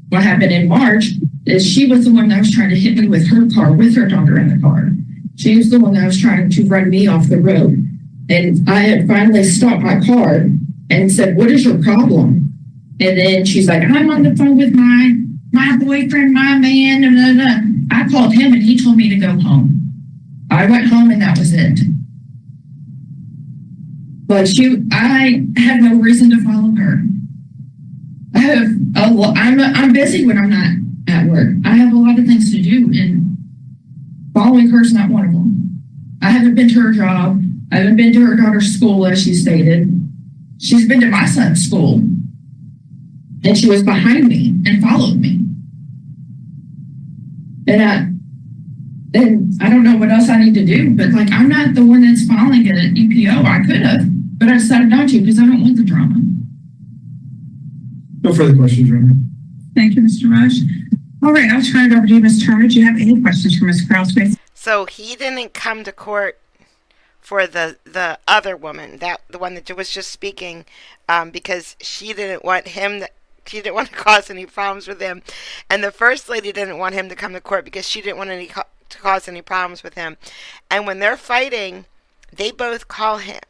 What happened in March is she was the one that was trying to hit me with her car, with her daughter in the car. She was the one that was trying to run me off the road. And I had finally stopped my car and said, "What is your problem?" And then she's like, "I'm on the phone with my boyfriend, my man." Blah, blah, blah. I called him and he told me to go home. I went home and that was it. But I had no reason to follow her. I'm busy when I'm not at work. I have a lot of things to do, and following her is not one of them. I haven't been to her job. I haven't been to her daughter's school, as she stated. She's been to my son's school, and she was behind me and followed me. And I don't know what else I need to do, but like, I'm not the one that's following it at EPO. I could have, but I decided not to because I don't want the drama. No further questions, Remy. Thank you, Mr. Rush. All right, I'll turn it over to you, Ms. Turner. Do you have any questions for Ms. Crosby? So he didn't come to court for the other woman, the one that was just speaking, because she didn't want she didn't want to cause any problems with him, and the first lady didn't want him to come to court because she didn't want to cause any problems with him. And when they're fighting, they both call him,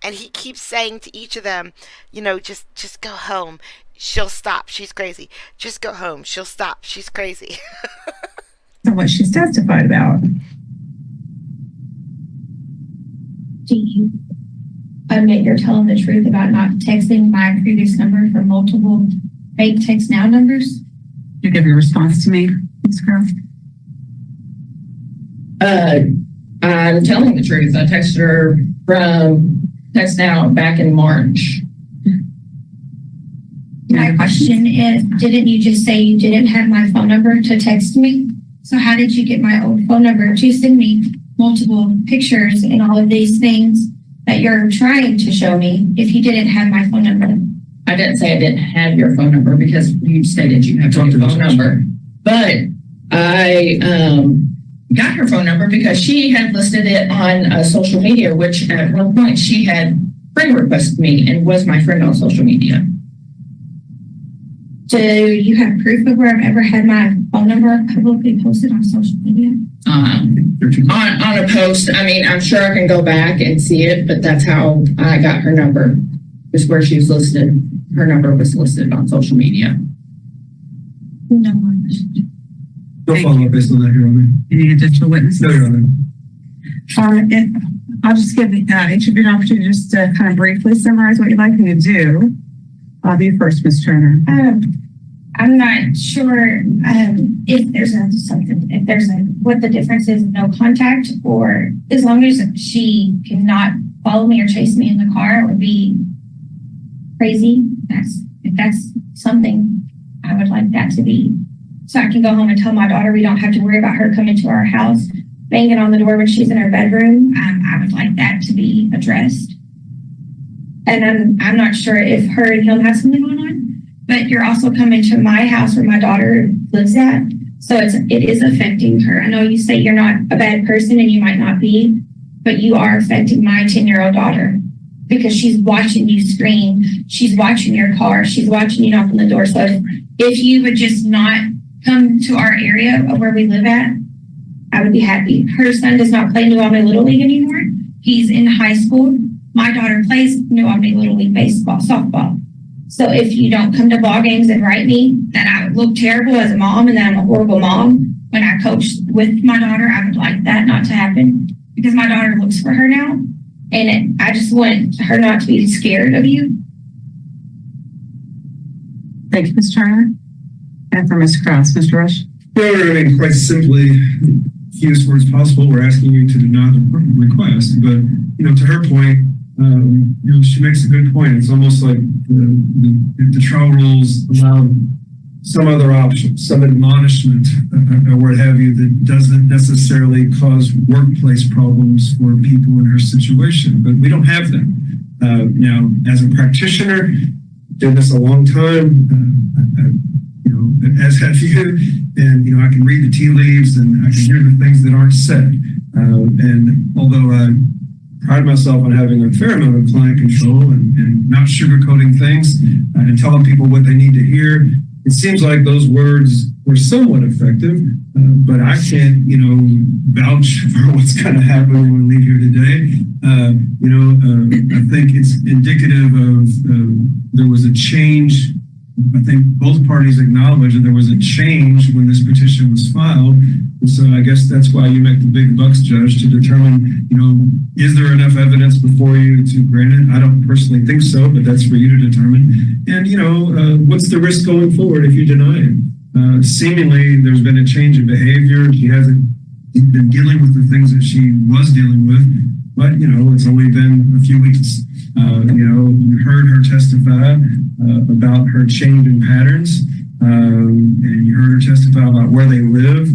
and he keeps saying to each of them, just go home. She'll stop. She's crazy. Just go home. She'll stop. She's crazy. And what she's testified about. Do you admit you're telling the truth about not texting my previous number for multiple fake text now numbers? You give your response to me, Ms. Cross. I'm telling the truth. I texted her from text now back in March. My question is, didn't you just say you didn't have my phone number to text me? So how did you get my old phone number to send me multiple pictures and all of these things that you're trying to show me if you didn't have my phone number? I didn't say I didn't have your phone number because you stated you have your phone number. But I got her phone number because she had listed it on social media, which at one point she had friend requested me and was my friend on social media. Do you have proof of where I've ever had my phone number publicly posted on social media? On a post, I mean, I'm sure I can go back and see it, but that's how I got her number, is where she was listed. Her number was listed on social media. No more questions. No Thank follow-up based on that, Your Honor. Any additional witnesses? No, Your Honor. I'll just give each of you an opportunity just to kind of briefly summarize what you'd like me to do. I'll be first, Ms. Turner. I'm not sure if there's what the difference is, no contact, or as long as she cannot follow me or chase me in the car, it would be crazy. If that's something, I would like that to be. So I can go home and tell my daughter we don't have to worry about her coming to our house, banging on the door when she's in her bedroom. I would like that to be addressed. And I'm not sure if her and him have something going on, but you're also coming to my house where my daughter lives at. So it is affecting her. I know you say you're not a bad person and you might not be, but you are affecting my 10-year-old daughter because she's watching you scream. She's watching your car. She's watching you knock on the door. So if you would just not come to our area where we live at, I would be happy. Her son does not play New Albany Little League anymore. He's in high school. My daughter plays New Albany Little League baseball, softball. So if you don't come to ball games and write me that I look terrible as a mom and that I'm a horrible mom when I coach with my daughter, I would like that not to happen because my daughter looks for her now. And I just want her not to be scared of you. Thank you, Ms. Turner. And for Ms. Krause, Mr. Rush. Your Honor, I mean, quite simply, fewest words possible, we're asking you to deny the request. But, to her point, she makes a good point. It's almost like the trial rules allow some other option, some admonishment or what have you that doesn't necessarily cause workplace problems for people in her situation. But we don't have that. Now, as a practitioner, did this a long time, as have you, and I can read the tea leaves and I can hear the things that aren't said. And although I pride myself on having a fair amount of client control and not sugarcoating things and telling people what they need to hear, it seems like those words were somewhat effective. But I can't, vouch for what's going to happen when we leave here today. I think it's indicative of there was a change. I think both parties acknowledge that there was a change when this petition was filed. And so I guess that's why you make the big bucks, Judge, to determine, is there enough evidence before you to grant it? I don't personally think so, but that's for you to determine. And, what's the risk going forward if you deny it? Seemingly, there's been a change in behavior. She hasn't been dealing with the things that she was dealing with, but, it's only been a few weeks. You heard her testify about her change in patterns, and you heard her testify about where they live.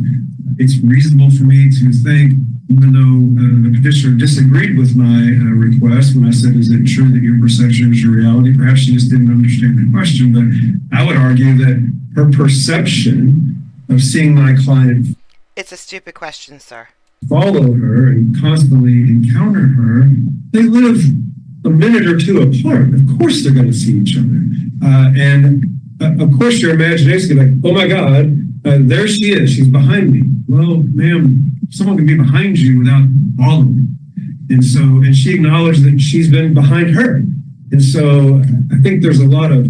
It's reasonable for me to think, even though the petitioner disagreed with my request when I said, is it true that your perception is your reality? Perhaps she just didn't understand the question, but I would argue that her perception of seeing my client It's a stupid question, sir. follow her and constantly encounter her, they live a minute or two apart. Of course they're going to see each other. And of course your imagination is like, oh my God, there she is. She's behind me. Well, ma'am, someone can be behind you without following. And she acknowledged that she's been behind her. And so I think there's a lot of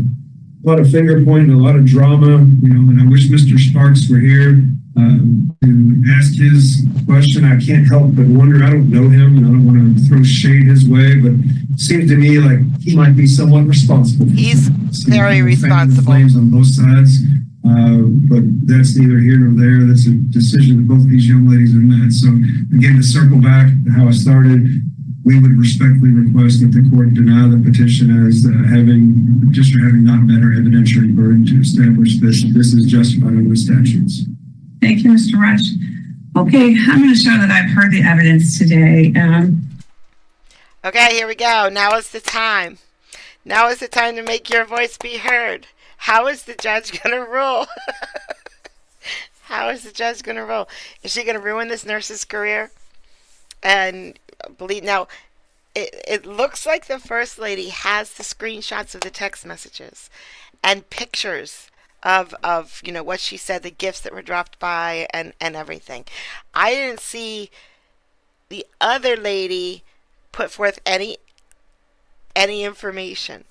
finger pointing, a lot of drama, and I wish Mr. Sparks were here to ask his question. I can't help but wonder. I don't know him, and I don't want to throw shade his way, but it seems to me like he might be somewhat responsible. He's very responsible. Flames on both sides, but that's neither here nor there. That's a decision that both these young ladies have made. So again, to circle back to how I started, we would respectfully request that the court deny the petition as having not met her evidentiary burden to establish that this is justified under the statutes. Thank you, Mr. Rush. Okay, I'm going to show that I've heard the evidence today. Okay, here we go. Now is the time. Now is the time to make your voice be heard. How is the judge going to rule? How is the judge going to rule? Is she going to ruin this nurse's career? And believe now, it looks like the first lady has the screenshots of the text messages and pictures of what she said, the gifts that were dropped by and everything. I didn't see the other lady put forth any information.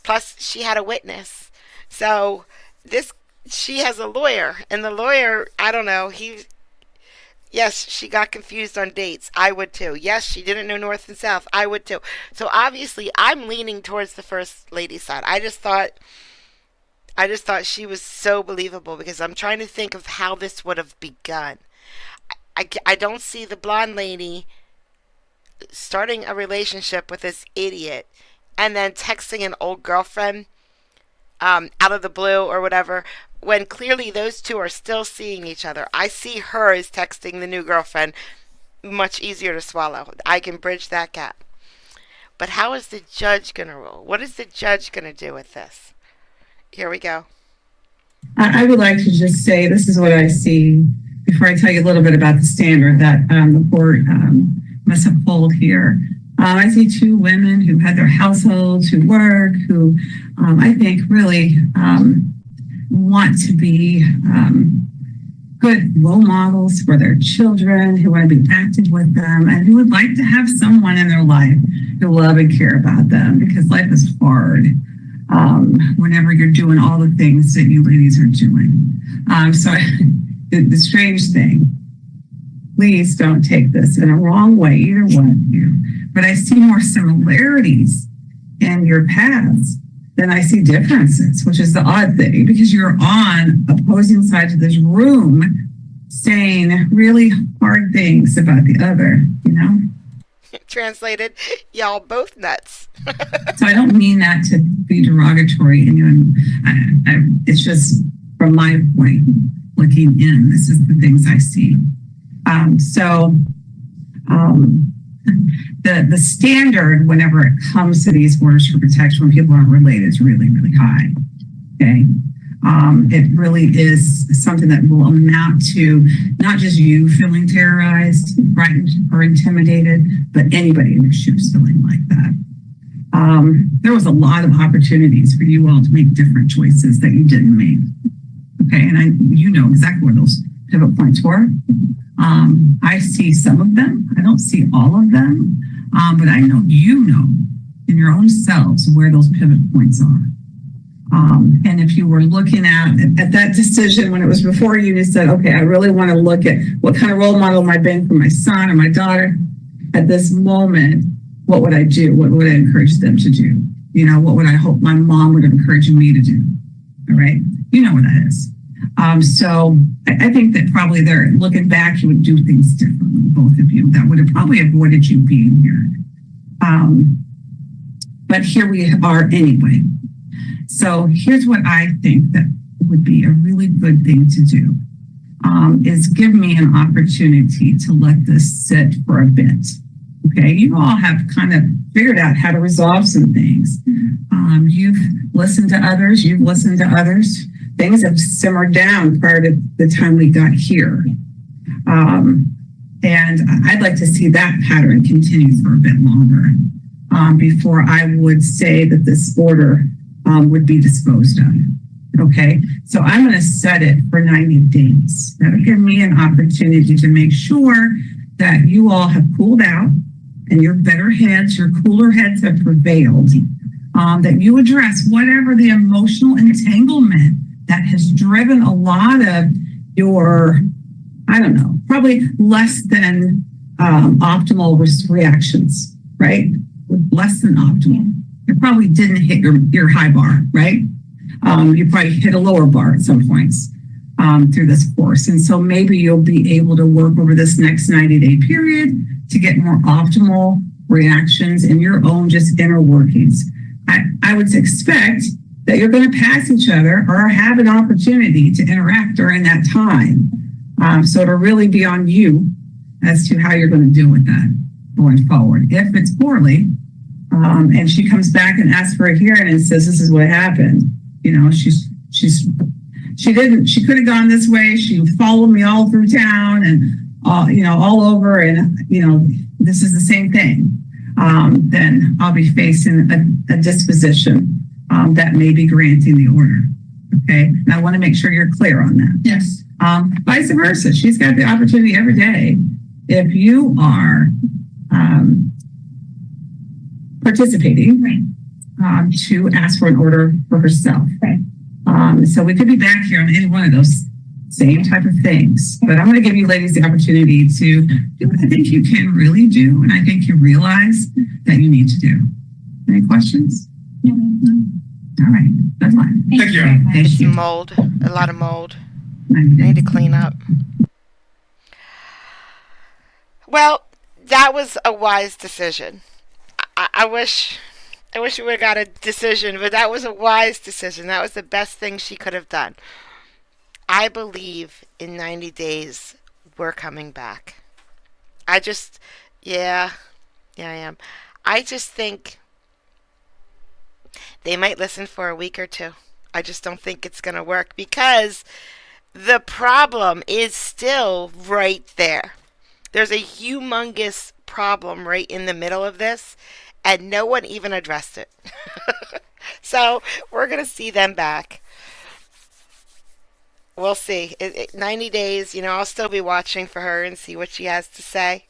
Plus she had a witness. So this she has a lawyer, and the lawyer, I don't know, yes, she got confused on dates. I would too. Yes, she didn't know north and south. I would too. So obviously, I'm leaning towards the first lady side. I just thought she was so believable because I'm trying to think of how this would have begun. I don't see the blonde lady starting a relationship with this idiot and then texting an old girlfriend out of the blue or whatever, when clearly those two are still seeing each other. I see her as texting the new girlfriend. Much easier to swallow. I can bridge that gap. But how is the judge going to rule? What is the judge going to do with this? Here we go. I would like to just say this is what I see before I tell you a little bit about the standard that the court must uphold here. I see two women who had their households, who work, who I think really want to be good role models for their children, who want to be active with them, and who would like to have someone in their life who love and care about them, because life is hard whenever you're doing all the things that you ladies are doing. So the strange thing, please don't take this in a wrong way, either one of you, but I see more similarities in your paths than I see differences, which is the odd thing, because you're on opposing sides of this room saying really hard things about the other, you know? Translated, y'all both nuts. So I don't mean that to be derogatory. It's just from my point, looking in, this is the things I see. The standard whenever it comes to these orders for protection when people aren't related is really, really high. Okay. It really is something that will amount to not just you feeling terrorized, frightened, or intimidated, but anybody in your shoes feeling like that. There was a lot of opportunities for you all to make different choices that you didn't make. Okay, and you know exactly where those pivot points were. I see some of them. I don't see all of them, but I know you know in your own selves where those pivot points are. And if you were looking at that decision when it was before you, you said, okay, I really want to look at what kind of role model am I being for my son or my daughter at this moment, what would I do? What would I encourage them to do? You know, what would I hope my mom would encourage me to do? All right. You know what that is. So I think that probably they're looking back, you would do things differently, both of you. That would have probably avoided you being here. But here we are anyway. So here's what I think that would be a really good thing to do, is give me an opportunity to let this sit for a bit. Okay, you all have kind of figured out how to resolve some things. You've listened to others, you've listened to others. Things have simmered down prior to the time we got here. And I'd like to see that pattern continue for a bit longer before I would say that this order would be disposed of. Okay, so I'm going to set it for 90 days. That'll give me an opportunity to make sure that you all have cooled out and your better heads, your cooler heads have prevailed, that you address whatever the emotional entanglement that has driven a lot of your, I don't know, probably less than optimal reactions, right? Less than optimal. You probably didn't hit your high bar, right? You probably hit a lower bar at some points through this course. And so maybe you'll be able to work over this next 90-day period to get more optimal reactions in your own just inner workings. I would expect that you're going to pass each other or have an opportunity to interact during that time. So it'll really be on you as to how you're going to deal with that going forward. If it's poorly, and she comes back and asks for a hearing and says, this is what happened. You know, she could have gone this way. She followed me all through town and, all over. And, this is the same thing. Then I'll be facing a disposition that may be granting the order. Okay. And I want to make sure you're clear on that. Yes. Vice versa. She's got the opportunity every day. If you are, participating, Right. To ask for an order for herself. Right. So we could be back here on any one of those same type of things. But I'm going to give you ladies the opportunity to do what I think you can really do, and I think you realize that you need to do. Any questions? No. All right. Good luck. Thank you. Thank you. Mold, a lot of mold. I need to clean up. Well, that was a wise decision. I wish we would have got a decision, but that was a wise decision. That was the best thing she could have done. I believe in 90 days we're coming back. Yeah, I am. I just think they might listen for a week or two. I just don't think it's going to work because the problem is still right there. There's a humongous problem right in the middle of this, and no one even addressed it. So we're going to see them back. We'll see. 90 days, I'll still be watching for her and see what she has to say.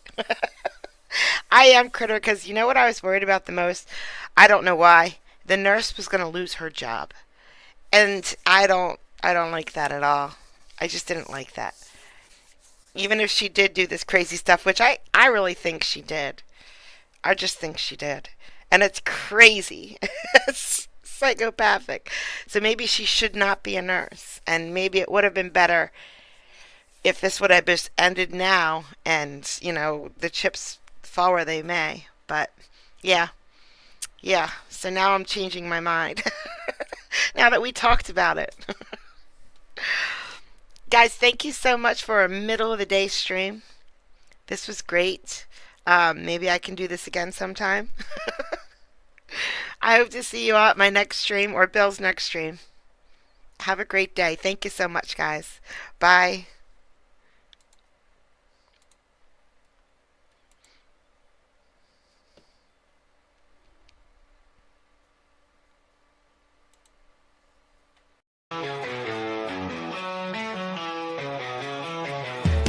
I am critical because you know what I was worried about the most? I don't know why. The nurse was going to lose her job. And I don't like that at all. I just didn't like that. Even if she did do this crazy stuff, which I really think she did. I just think she did. And it's crazy. It's psychopathic. So maybe she should not be a nurse. And maybe it would have been better if this would have just ended now and, the chips fall where they may. But, yeah. So now I'm changing my mind. Now that we talked about it. Guys, thank you so much for a middle of the day stream. This was great. Maybe I can do this again sometime. I hope to see you at my next stream or Bill's next stream. Have a great day. Thank you so much, guys. Bye.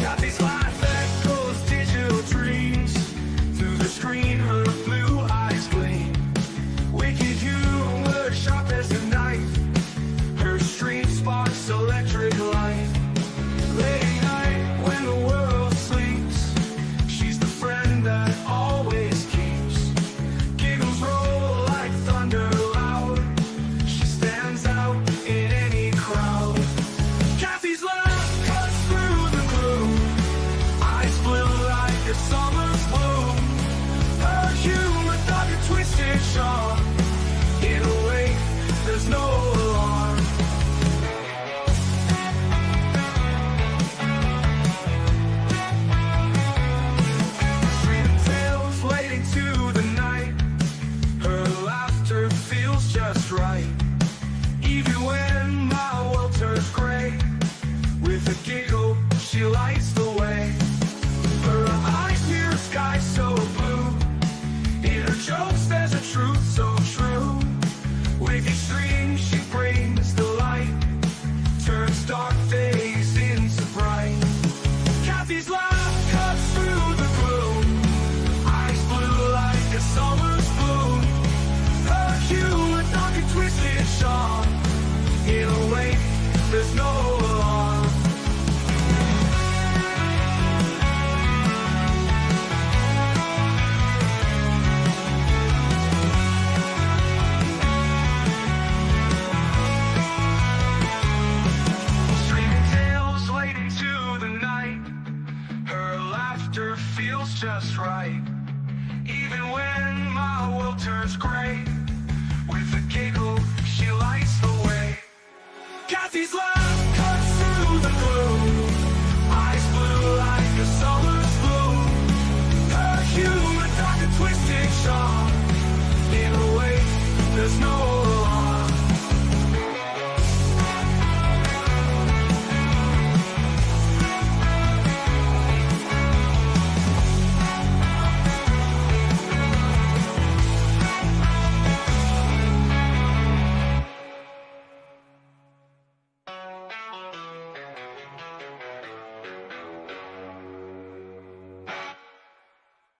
Got these life echoes, digital dreams. Through the screen, her blue eyes gleam. Wicked humor, sharp as a knife. Her stream sparks electric light. Late night when the world sleeps, she's the friend that always keeps. Giggles roll like thunder loud. She stands out in any crowd. Kathy's laugh cuts through the gloom. Eyes blue like a summer's bloom. Her humor dark and twisted sharp. In a way, there's no alarm. Freedom tales late into the night. Her laughter feels just right. Even when my world turns gray, with a giggle, she lights the way. Her eyes near a sky so blue. In her jokes, there's a truth so true. Wicked stream, she brings the light. Turns dark days into bright. Kathy's laugh cuts through the gloom. Eyes blue like a summer's bloom. Her humor dark and twisted sharp. In a way, there's no alarm. Streaming tales late into the night. Her laughter feels just right. Even when my world turns gray, with a giggle, she lights the way. Kathy's laugh cuts through the gloom. Eyes blue like a summer's bloom. Her humor dark and twisted sharp. In a way, there's no